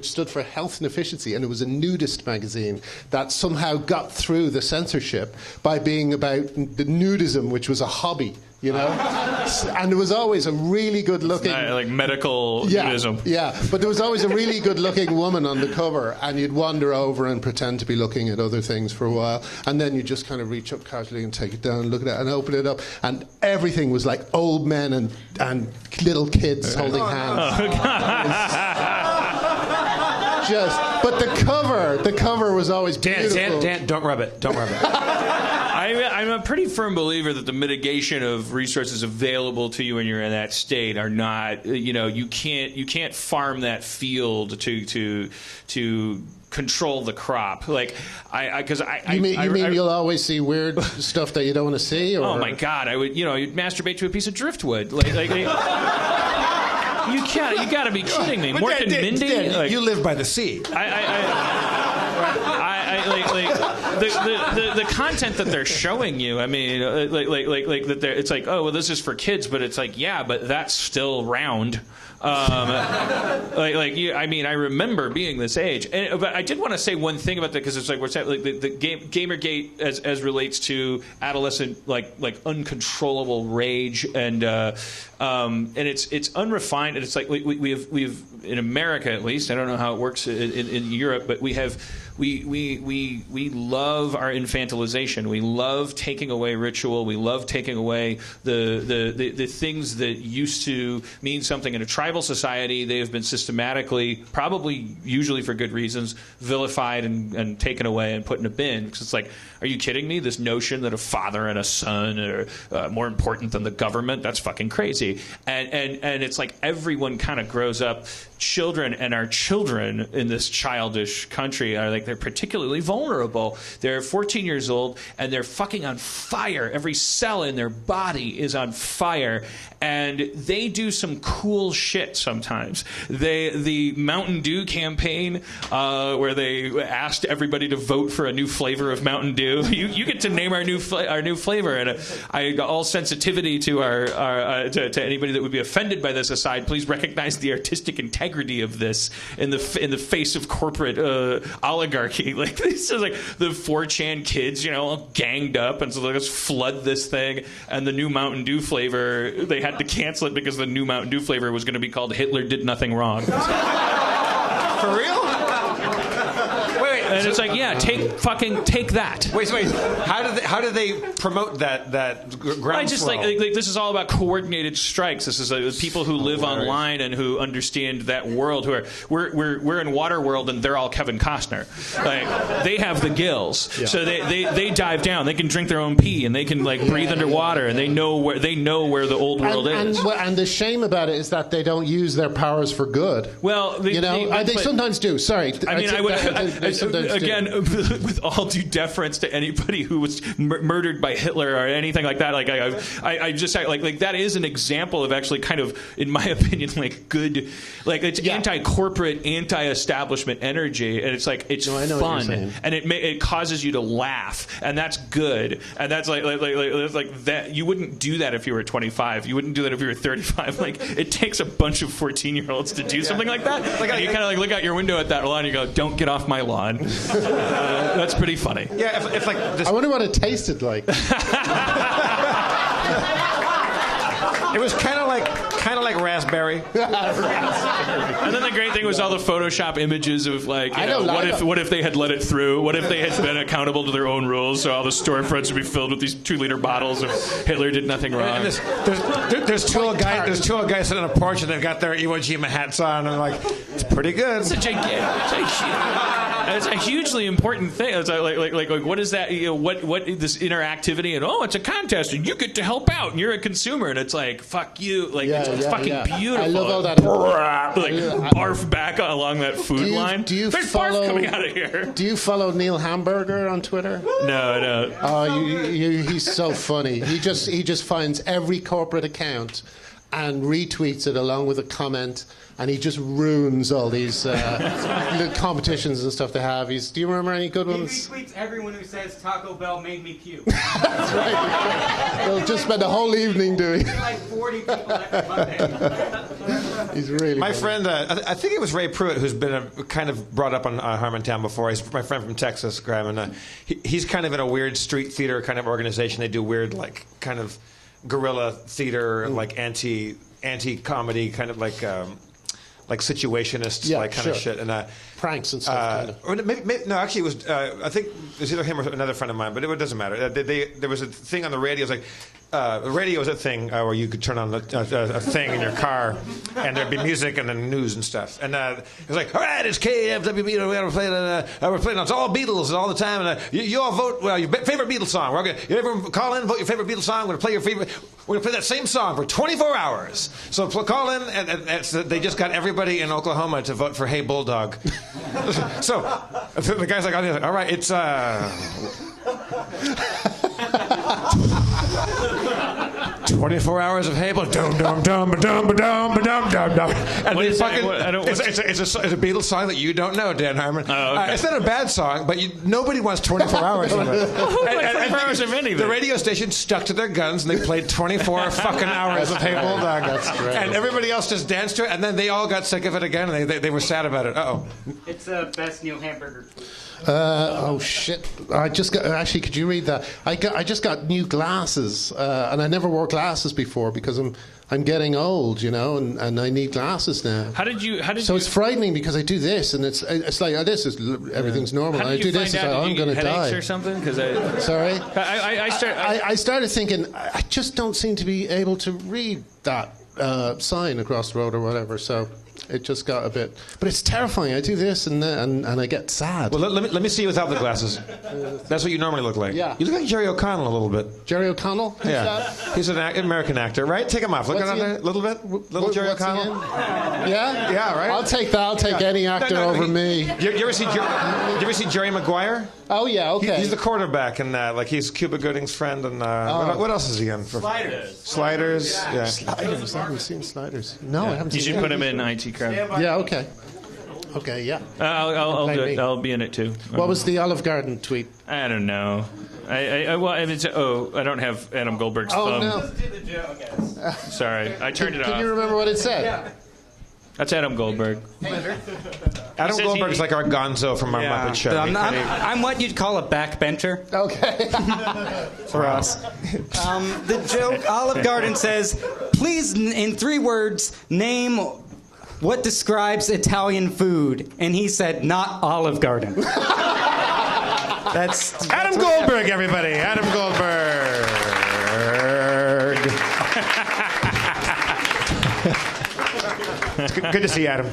stood for Health and Efficiency, and it was a nudist magazine that somehow got through the censorship by being about the nudism, which was a hobby. And there was always a really good-looking... like medical nudism. Yeah, but there was always a really good-looking woman on the cover, and you'd wander over and pretend to be looking at other things for a while, and then you just kind of reach up casually and take it down, look at it, and open it up, and everything was like old men and little kids holding hands. Oh, God. But the cover was always beautiful. Dan, don't rub it. Don't rub it. I'm a pretty firm believer that the mitigation of resources available to you when you're in that state are not, you can't farm that field to control the crop. Like you mean you'll always see weird stuff that you don't want to see? Or? Oh my God, I would you'd masturbate to a piece of driftwood. You got to be kidding me. Mork and Mindy? You live by the sea. The content that they're showing you. I mean, it's like, oh, well, this is for kids, but it's like, yeah, but that's still round. I remember being this age, but I did want to say one thing about that because it's like we're saying, like the Gamergate as relates to adolescent like uncontrollable rage and it's unrefined and it's like we've in America at least, I don't know how it works in Europe, but we have we love our infantilization. We love taking away ritual. We love taking away the things that used to mean something in a tribal society. They have been systematically, probably usually for good reasons, vilified and taken away and put in a bin. Because it's like, are you kidding me? This notion that a father and a son are more important than the government, that's fucking crazy. And it's like everyone kind of grows up. Children and our children in this childish country are like, they're particularly vulnerable. They're 14 years old and they're fucking on fire. Every cell in their body is on fire. And they do some cool shit sometimes. The Mountain Dew campaign, where they asked everybody to vote for a new flavor of Mountain Dew. You get to name our new flavor. And all sensitivity to to anybody that would be offended by this aside, please recognize the artistic integrity of this in the face of corporate oligarchy. Like, this is like the 4chan kids, all ganged up, and so let's flood this thing. And the new Mountain Dew flavor, they had to cancel it because the new Mountain Dew flavor was going to be called Hitler Did Nothing Wrong. For real? And it's like, yeah, take that. Wait. How do they promote that groundswell? I just like this is all about coordinated strikes. This is people who live online and who understand that world. We're in Waterworld and they're all Kevin Costner. Like, they have the gills, so they dive down. They can drink their own pee and they can breathe underwater, and they know where the old world is. And the shame about it is that they don't use their powers for good. Well, they sometimes do. Sorry, I mean, again, with all due deference to anybody who was murdered by Hitler or anything like that, I just like that is an example of actually kind of, in my opinion, good, it's anti-corporate, anti-establishment energy, and it's fun, and it causes you to laugh, and that's good, and that's like that. You wouldn't do that if you were 25. You wouldn't do that if you were 35. It takes a bunch of 14-year-olds to do something like that. And you kind of look out your window at that lawn and you go, "Don't get off my lawn." That's pretty funny. Yeah, if this... I wonder what it tasted like. It was kind of like raspberry. And then the great thing was all the Photoshop images of what if they had let it through? What if they had been accountable to their own rules? So all the storefronts would be filled with these 2-liter bottles of Hitler Did Nothing Wrong. There's two old guys sitting on a porch and they've got their Iwo Jima hats on, and it's pretty good. It's a hugely important thing. It's like what is that? What this interactivity, and it's a contest and you get to help out and you're a consumer, and it's like, fuck you, it's fucking beautiful. I love all that. Barf back along that food line. There's barf coming out of here. Do you follow Neil Hamburger on Twitter? No, I don't. Oh, he's so funny. He just finds every corporate account and retweets it along with a comment, and he just ruins all these the competitions and stuff they have. Do you remember any good ones? He retweets everyone who says Taco Bell made me puke. That's right. He'll just spend the whole evening doing it. Like 40 people every Monday. He's really my funny. friend, I think it was Ray Pruitt, who's been kind of brought up on Harmontown before. He's my friend from Texas, Graham, and he's kind of in a weird street theater kind of organization. They do weird, kind of guerrilla theater, anti-comedy, kind of like situationist, kind of shit, and pranks and stuff. No, actually, it was. I think it was either him or another friend of mine, but it doesn't matter. There was a thing on the radio. It was the radio was a thing where you could turn on a thing in your car, and there'd be music and then news and stuff. And it was like, all right, it's KFWB. We're playing. It's all Beatles all the time. And you all vote. Well, your favorite Beatles song. You ever call in, vote your favorite Beatles song. We're gonna play We're gonna play that same song for 24 hours. So call in, and they just got everybody in Oklahoma to vote for Hey Bulldog. So the guy's like, all right, it's 24 hours of Hable. Dum dum dum dum dum dum dum dum. And what is fucking, it's a Beatles song that you don't know, Dan Harmon. Oh, okay. It's not a bad song, but nobody wants 24 hours of it. 24 hours of anything. The radio station stuck to their guns and they played 24 fucking hours of Hey Bulldog. That's great. And everybody else just danced to it, and then they all got sick of it again, and they were sad about it. Uh-oh. It's the best Neil Hamburger tweet. Oh shit! I just got. Actually, could you read that? I just got new glasses, and I never wore glasses before because I'm getting old, you know, and I need glasses now. How did you? So it's frightening because I do this, and it's like this is everything's normal. How And I did do you this, find it's out? like, Did I'm you going to get headaches die. or something? Because Sorry. I started thinking I just don't seem to be able to read that sign across the road or whatever. So it just got a bit, but it's terrifying. I do this and I get sad. Well, let me see you without the glasses. That's what you normally look like. Yeah. You look like Jerry O'Connell a little bit. Jerry O'Connell? Who's Yeah. that? He's an American actor, right? Take him off. Look What's at he him in? there a little bit. Little Jerry What's he O'Connell. in? Yeah? Yeah, right? I'll take that. I'll take any actor over me. You ever see Jerry Maguire? Oh, yeah, okay. He's the quarterback, and he's Cuba Gooding's friend. And what else is he in? Sliders. Yeah. Sliders. I haven't seen Sliders. No, I haven't You seen should put him in IT Crowd. Yeah, okay. Okay, yeah. I'll do it. I'll be in it too. What was the Olive Garden tweet? I don't know. I don't have Adam Goldberg's Oh, thumb. no. Sorry, I turned it Can off. you remember what it said? That's Adam Goldberg. Adam says Goldberg's he- like our Gonzo from our Muppet Show. I'm what you'd call a backbencher. Okay. For us. The joke, Olive Garden says, please, in 3 words, name what describes Italian food. And he said, not Olive Garden. That's Adam Goldberg, everybody. Adam Goldberg. It's good to see you, Adam.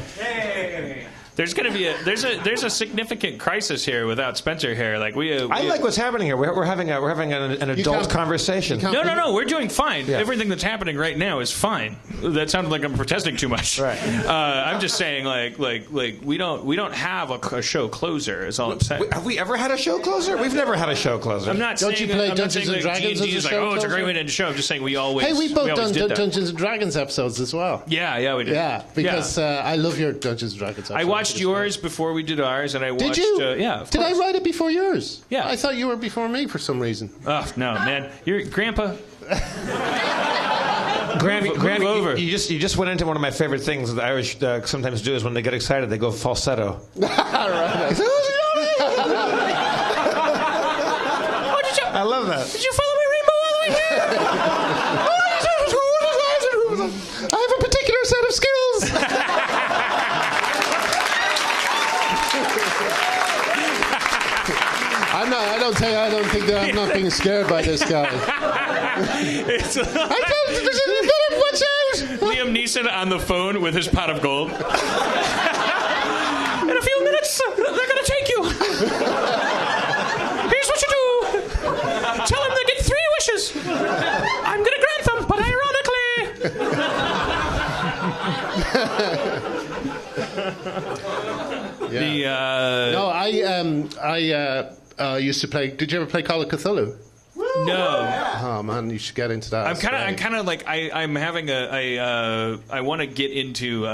There's going to be there's a significant crisis here without Spencer here. Like I like what's happening here. We're having an adult conversation. No, we're doing fine. Yeah. Everything that's happening right now is fine. That sounded like I'm protesting too much. Right. I'm just saying like we don't have a show closer. Is all I'm saying. Have we ever had a show closer? We've never had a show closer. I'm not Don't saying you play I'm not Dungeons saying and that Dragons G&D as is a like, show it's a great closer? way to end the show. I'm just saying we always. Hey, we both done did that. Dungeons and Dragons episodes as well. Yeah, we did. Yeah, because I love your Dungeons and Dragons episodes. I watched yours before we did ours, and I watched. Did you? Yeah. Of Did I course. write it before yours? Yeah. I thought you were before me for some reason. Oh no, man! Your grandpa. Grammy, over. you just went into one of my favorite things that the Irish sometimes do is when they get excited they go falsetto. I love that. Did you follow me, Rainbow, all the way here? I have a particular set of skills. I'm not being scared by this guy. Watch out! Liam Neeson on the phone with his pot of gold. In a few minutes, they're gonna take you. Here's what you do. Tell him they get 3 wishes. I'm gonna grant them, but ironically. No, I used to play. Did you ever play Call of Cthulhu? No. Oh man, you should get into that. I'm kind of like I'm having I want to get into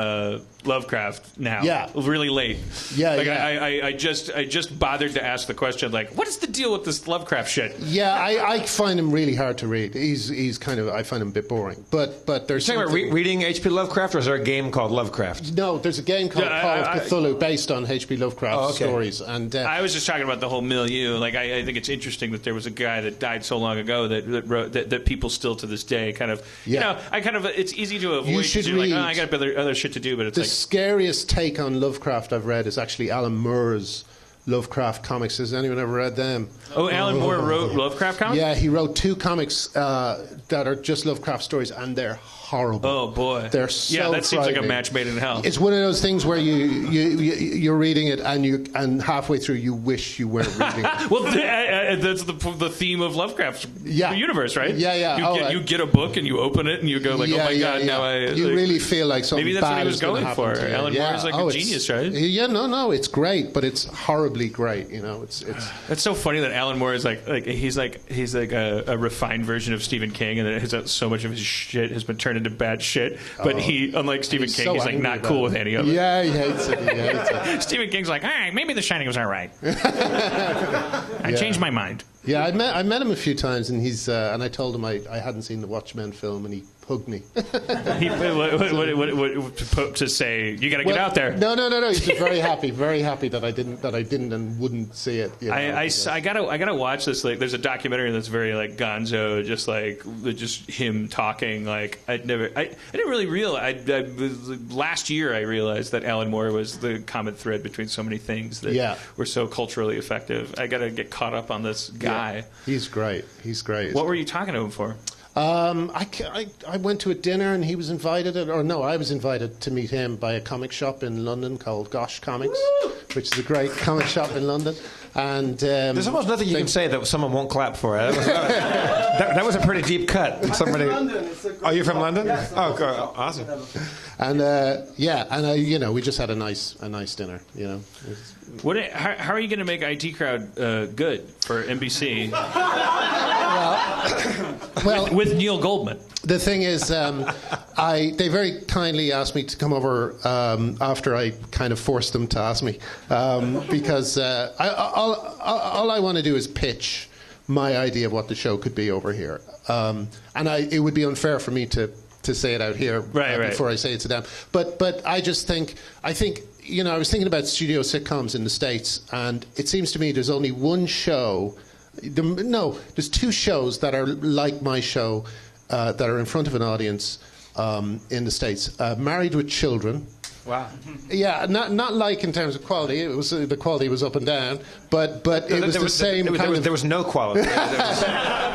Lovecraft now. Yeah. Really late. Yeah, Like yeah. I just bothered to ask the question like, what is the deal with this Lovecraft shit? Yeah, I find him really hard to read. He's kind of, I find him a bit boring. But there's You're talking about reading H.P. Lovecraft, or is there a game called Lovecraft? No, there's a game called Call of Cthulhu based on H.P. Lovecraft okay. stories. And I was just talking about the whole milieu. Like I think it's interesting that there was a guy that died so long ago that wrote that people still to this day kind of you know it's easy to avoid. You should read. Like, read. I got other shit to do, but it's the like scariest take on Lovecraft I've read is actually Alan Moore's Lovecraft comics. Has anyone ever read them? Oh, Alan Moore wrote Lovecraft comics? Yeah, he wrote 2 comics that are just Lovecraft stories, and they're horrible. Oh boy, they're so that seems like a frightening. match made in hell. It's one of those things where you're reading it and halfway through you wish you weren't reading it. Well, that's the theme of Lovecraft's universe, right? Yeah. You get a book and you open it and you go like, oh my god, now you really feel like something maybe that's bad what he was is gonna going for. happen to you. Alan Moore is like a genius, right? Yeah, no, it's great, but it's horribly great. You know, it's. That's so funny that Alan Moore is like he's like a refined version of Stephen King, and that so much of his shit has been turned into bad shit. But he, unlike Stephen King, so he's like angry not about cool it. with any of it. Yeah, he hates it. Stephen King's like, all right, maybe The Shining was all right. I changed my mind. Yeah, I met him a few times, and and I told him I hadn't seen the Watchmen film, and he hugged me. To say you got to get out there. No. He's very happy that I didn't and wouldn't see it. You know, I gotta watch this. Like, there's a documentary that's very like gonzo, just him talking. Like, I didn't really realize. Last year I realized that Alan Moore was the common thread between so many things that were so culturally effective. I gotta get caught up on this guy. Yeah, he's great. What were you talking to him for? I went to a dinner and he was invited, I was invited to meet him by a comic shop in London called Gosh Comics, which is a great comic shop in London. And there's almost nothing you can say that someone won't clap for. That was a pretty deep cut. Somebody. Are you from London? Yes, oh, cool. Awesome. And we just had a nice dinner. You know. How are you going to make IT Crowd good for NBC? well, with Neil Goldman. The thing is, they very kindly asked me to come over after I kind of forced them to ask me, because all I want to do is pitch my idea of what the show could be over here, and it would be unfair for me to say it out here before I say it to them. But I think I was thinking about studio sitcoms in the States, and it seems to me there's only one show. There's two shows that are like my show that are in front of an audience in the States. Married with Children. Wow. Yeah, not like in terms of quality. It was the quality was up and down, but it was the same kind of. There was no quality.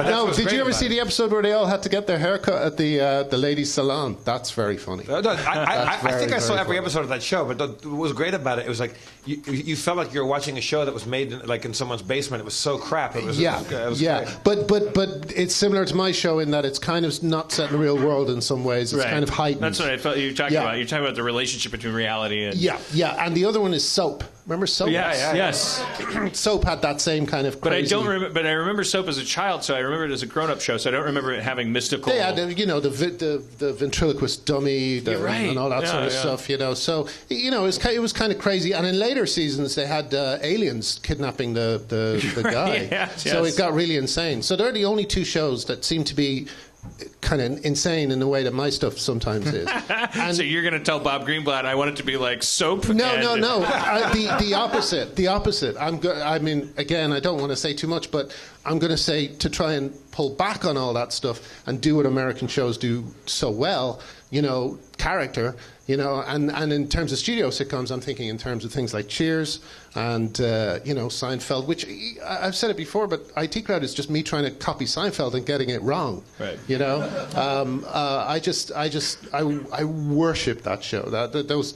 No, did you ever see the episode where they all had to get their hair cut at the ladies' salon? That's very funny. I think I saw every episode of that show, but what was great about it was like you felt like you were watching a show that was made in someone's basement. It was so crap. It was great. But it's similar to my show in that it's kind of not set in the real world in some ways. It's kind of heightened. That's what I felt you were talking about. You're talking about the relationship between reality and and the other one is Soap. Remember Soap? Yes. Soap had that same kind of crazy... But I don't remember. But I remember Soap as a child, so I remember it as a grown-up show. So I don't remember it having mystical. They had, the ventriloquist dummy and all that sort of stuff. So it was kind of crazy. And in later seasons, they had aliens kidnapping the guy. So it got really insane. So they're the only two shows that seem to be kind of insane in the way that my stuff sometimes is. And so you're going to tell Bob Greenblatt I want it to be like Soap? No. The opposite. The opposite. Again, I don't want to say too much, but I'm going to say to try and pull back on all that stuff and do what American shows do so well, character, and in terms of studio sitcoms, I'm thinking in terms of things like Cheers and, Seinfeld, which I've said it before, but IT Crowd is just me trying to copy Seinfeld and getting it wrong. Right. I worship that show. Those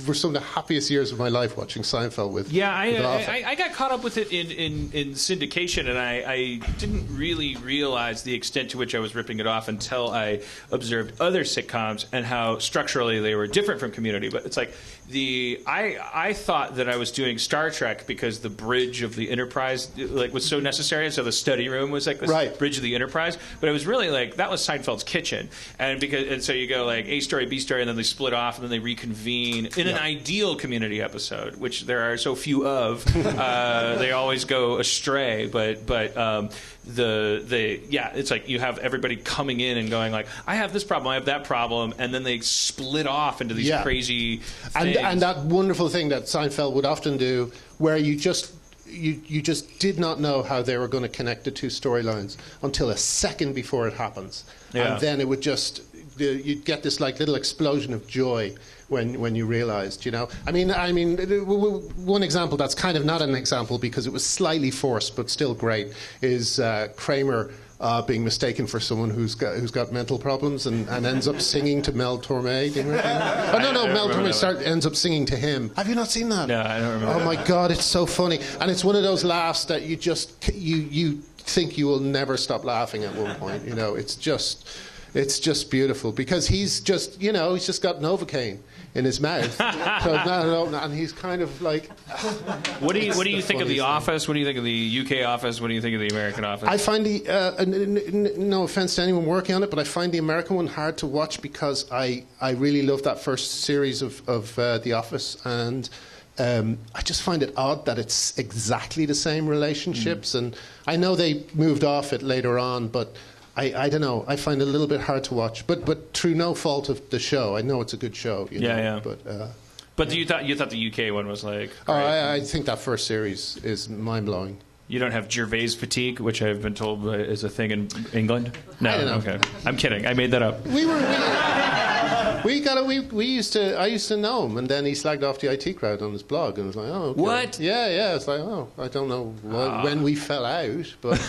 were some of the happiest years of my life watching Seinfeld with. Yeah, I got caught up with it in syndication, and I didn't really realize the extent to which I was ripping it off until I observed other sitcoms and how structurally they were different from Community. But it's like I thought that I was doing Star Trek because the bridge of the Enterprise was so necessary, and so the study room was like this bridge of the Enterprise. But it was really like that was Seinfeld's kitchen, and so you go like A story, B story, and then they split off, and then they reconvene in an ideal Community episode, which there are so few of. They always go astray, but it's like you have everybody coming in and going like, I have this problem, I have that problem, and then they split off into these crazy things. And that wonderful thing that Seinfeld would often do, where you just did not know how they were going to connect the two storylines until a second before it happens, and then it would just you'd get this like little explosion of joy when you realized, I mean, one example that's kind of not an example because it was slightly forced but still great is Kramer being mistaken for someone who's got mental problems and ends up singing to Mel Torme. Mel Torme ends up singing to him. Have you not seen that? No, I don't remember. Oh my God, it's so funny, and it's one of those laughs that you think you will never stop laughing at one point. It's just beautiful because he's just got Novocaine in his mouth, and he's kind of like. What do you think of The Office? What do you think of the UK Office? What do you think of the American Office? I find no offense to anyone working on it, but I find the American one hard to watch because I really love that first series of The Office, and I just find it odd that it's exactly the same relationships. And I know they moved off it later on, but I don't know. I find it a little bit hard to watch. But through no fault of the show. I know it's a good show. You know, But you thought the UK one was like... Oh, I think that first series is mind-blowing. You don't have Gervais fatigue, which I've been told is a thing in England? No, I don't know. Okay. I'm kidding. I made that up. I used to know him, and then he slagged off the IT crowd on his blog, and I was like, oh, okay. What? Yeah. It's like, oh, I don't know when we fell out, but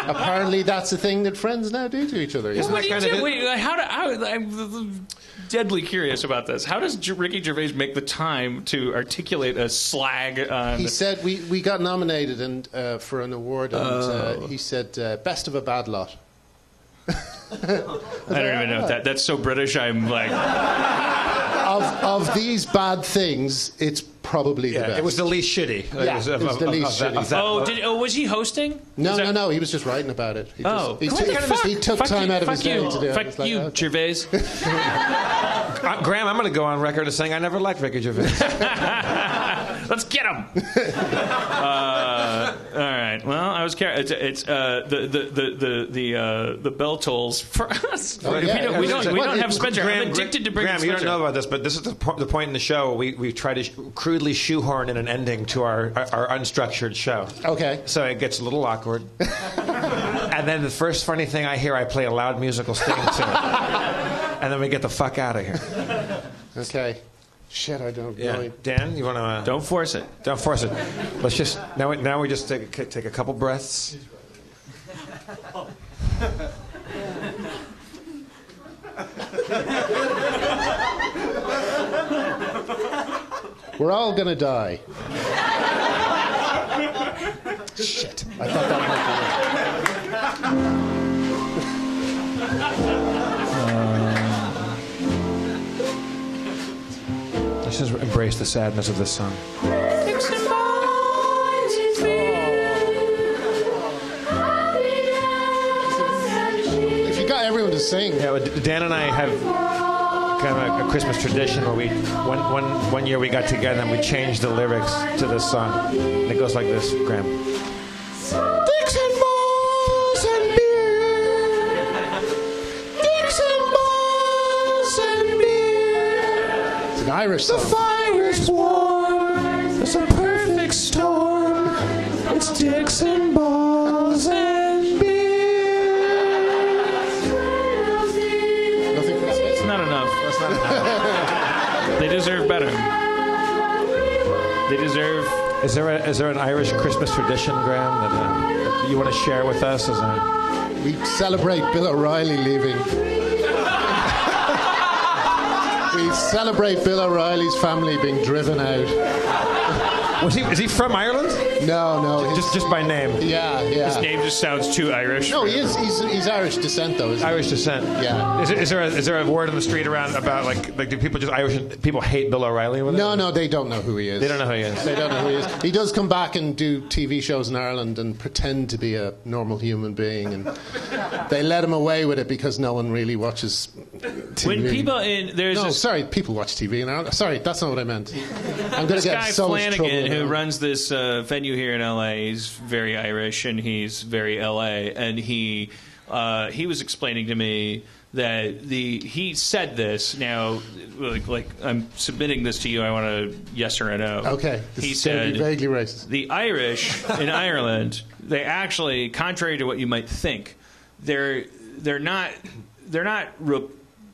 apparently that's a thing that friends now do to each other. Well, what do you do? Wait, I'm deadly curious about this. How does Ricky Gervais make the time to articulate a slag on... He said we got nominated for an award, and he said, best of a bad lot. I don't even know if that's so British. I'm like... Of these bad things, it's probably the best. It was the least shitty. Yeah, it was the least shitty. Was he hosting? No. He was just writing about it. He took time out of his day to do it. Fuck you, Gervais. Graham, I'm going to go on record as saying I never liked Ricky Gervais. Let's get him. All right. Well, I was careful. It's the bell tolls for us. Oh, yeah. We don't have Spencer. I'm addicted to bringing Graham, Spencer. You don't know about this, but this is the point in the show. We try to crudely shoehorn in an ending to our unstructured show. Okay. So it gets a little awkward. And then the first funny thing I hear, I play a loud musical sting to it. And then we get the fuck out of here. Okay. Shit, I don't know. Dan, you want to... Don't force it. Don't force it. Let's just... Now we just take a couple breaths. We're all going to die. Shit. I thought that might be it. Let's just embrace the sadness of this song. If you got everyone to sing. Yeah, Dan and I have kind of a Christmas tradition where we one year we got together and we changed the lyrics to this song. And it goes like this, Graham. Dicks and balls and beer. Dicks and balls and beer. It's an Irish song. The fire is warm. It's a perfect storm. It's dicks and balls and beer. Nothing for It's not enough. That's not enough. They deserve better. They deserve... Is there an Irish Christmas tradition, Graham, that you want to share with us? We celebrate Bill O'Reilly leaving. We celebrate Bill O'Reilly's family being driven out. Is he from Ireland? No. Just by name. Yeah. His name just sounds too Irish. No, he is. He's Irish descent, though. Irish descent. Yeah. Is there a word on the street around about like do people just Irish people hate Bill O'Reilly? No, they don't know who he is. They don't know who he is. They don't know who he is. He does come back and do TV shows in Ireland and pretend to be a normal human being, and they let him away with it because no one really watches TV. When people people watch TV in Ireland. Sorry, that's not what I meant. I'm going to get guy so much trouble. Flanagan, who runs this venue here in LA, he's very Irish and he's very LA, and he was explaining to me that he said this. Now, like I'm submitting this to you. I want a yes or a no. Okay. He said vaguely racist. The Irish in Ireland, they actually, contrary to what you might think, they're not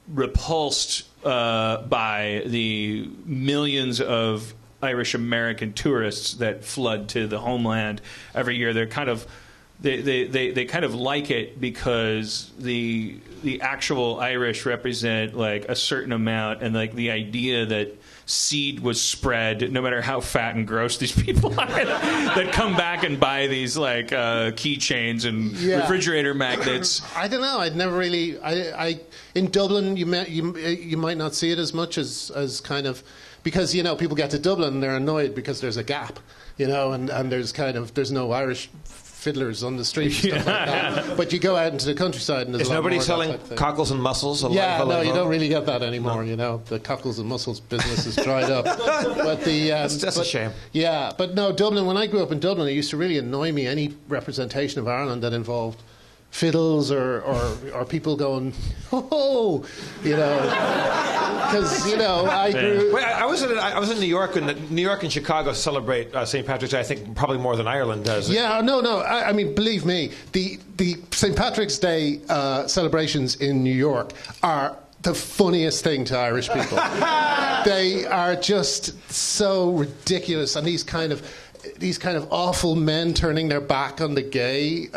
repulsed by the millions of Irish American tourists that flood to the homeland every year. They're kind of they kind of like it because the actual Irish represent like a certain amount, and like the idea that seed was spread, no matter how fat and gross these people are, that come back and buy these like keychains and refrigerator magnets. I don't know. I'd never really. In Dublin, you might not see it as much as kind of, because people get to Dublin and they're annoyed because there's a gap, and there's no Irish fiddlers on the street, and stuff like that. But you go out into the countryside, and there's Is a lot nobody more of that selling type of thing. cockles and mussels? Yeah, no, you don't really get that anymore. You know, the cockles and mussels business is dried up. But that's a shame. Yeah, but no, Dublin. When I grew up in Dublin, it used to really annoy me any representation of Ireland that involved fiddles or people going, oh, you know, because you know I grew. Wait, I was in New York, and New York and Chicago celebrate St. Patrick's Day. I think probably more than Ireland does. Yeah, no. I mean, believe me, the St. Patrick's Day celebrations in New York are the funniest thing to Irish people. They are just so ridiculous, and these kind of awful men turning their back on the gay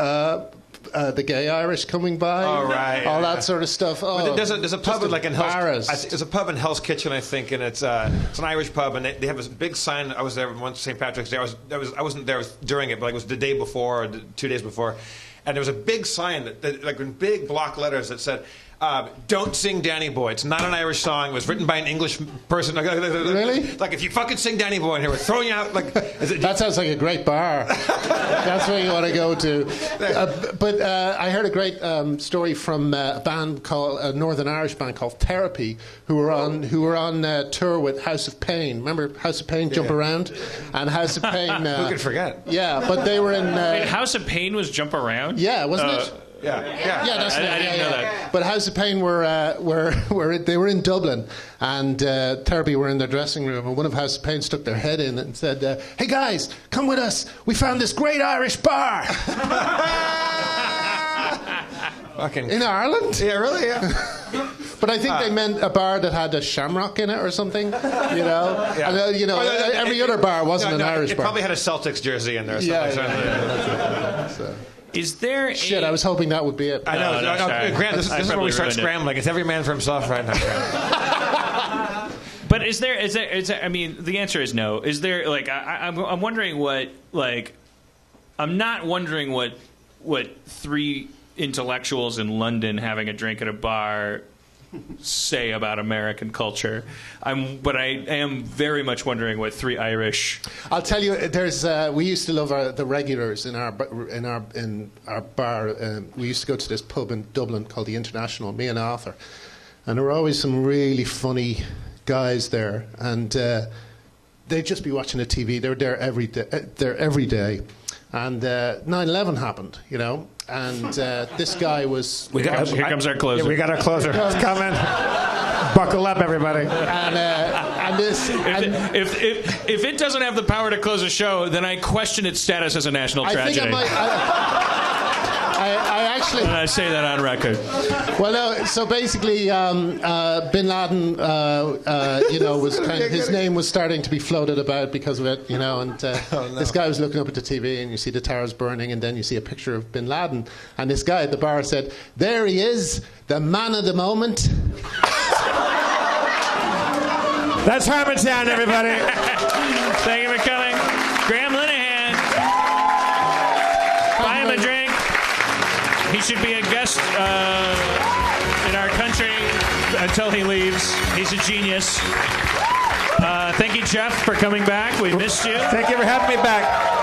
Irish coming by, all that sort of stuff. Oh, there's a pub like in Hell's, Kitchen. there's a pub in Hell's Kitchen, I think, and it's an Irish pub, and they have this big sign. I was there once St. Patrick's Day. I wasn't there during it, but it was the day before or 2 days before, and there was a big sign that like in big block letters that said, "Don't sing Danny Boy." It's not an Irish song. It was written by an English person. Really? Like, if you fucking sing Danny Boy in here, we're throwing you out. Like, that sounds like a great bar. That's where you want to go to. But I heard a great story from a Northern Irish band called Therapy, who were on tour with House of Pain. Remember House of Pain? Jump Around, and House of Pain. Who could forget? Yeah, but they were in. Wait, House of Pain was Jump Around? Yeah, wasn't it? Yeah, that's I didn't know that. But House of Pain they were in Dublin, and Therapy were in their dressing room, and one of House of Pain stuck their head in and said, "Hey guys, come with us. We found this great Irish bar." Fucking in Ireland? Yeah, really? Yeah. But I think they meant a bar that had a shamrock in it or something, you know. Yeah. And, every other bar wasn't an Irish it bar. It probably had a Celtics jersey in there. Or something. Is there Shit, I was hoping that would be it. I know. Grant, this is where we start scrambling. It's every man for himself right now. But is there? I mean, the answer is no. Is there? Like, I'm wondering what. Like, I'm not wondering what three intellectuals in London having a drink at a bar say about American culture. But I am very much wondering what three Irish. I'll tell you. We used to love the regulars in our bar. We used to go to this pub in Dublin called the International. Me and Arthur, and there were always some really funny guys there, and they'd just be watching the TV. They were there every day. And 9/11 happened, you know, and this guy was. Here comes our closer. Yeah, we got our closer. It's coming. Buckle up, everybody. And this. If it doesn't have the power to close a show, then I question its status as a national tragedy. I actually. And I say that on record. Well, no. So basically, Bin Laden, was his name was starting to be floated about because of it, you know. And this guy was looking up at the TV, and you see the towers burning, and then you see a picture of Bin Laden, and this guy at the bar said, "There he is, the man of the moment." That's Harmontown, everybody. Thank you for coming, Graham Linehan. Buy him a drink. He should be a guest in our country until he leaves. He's a genius. Thank you, Jeff, for coming back. We missed you. Thank you for having me back.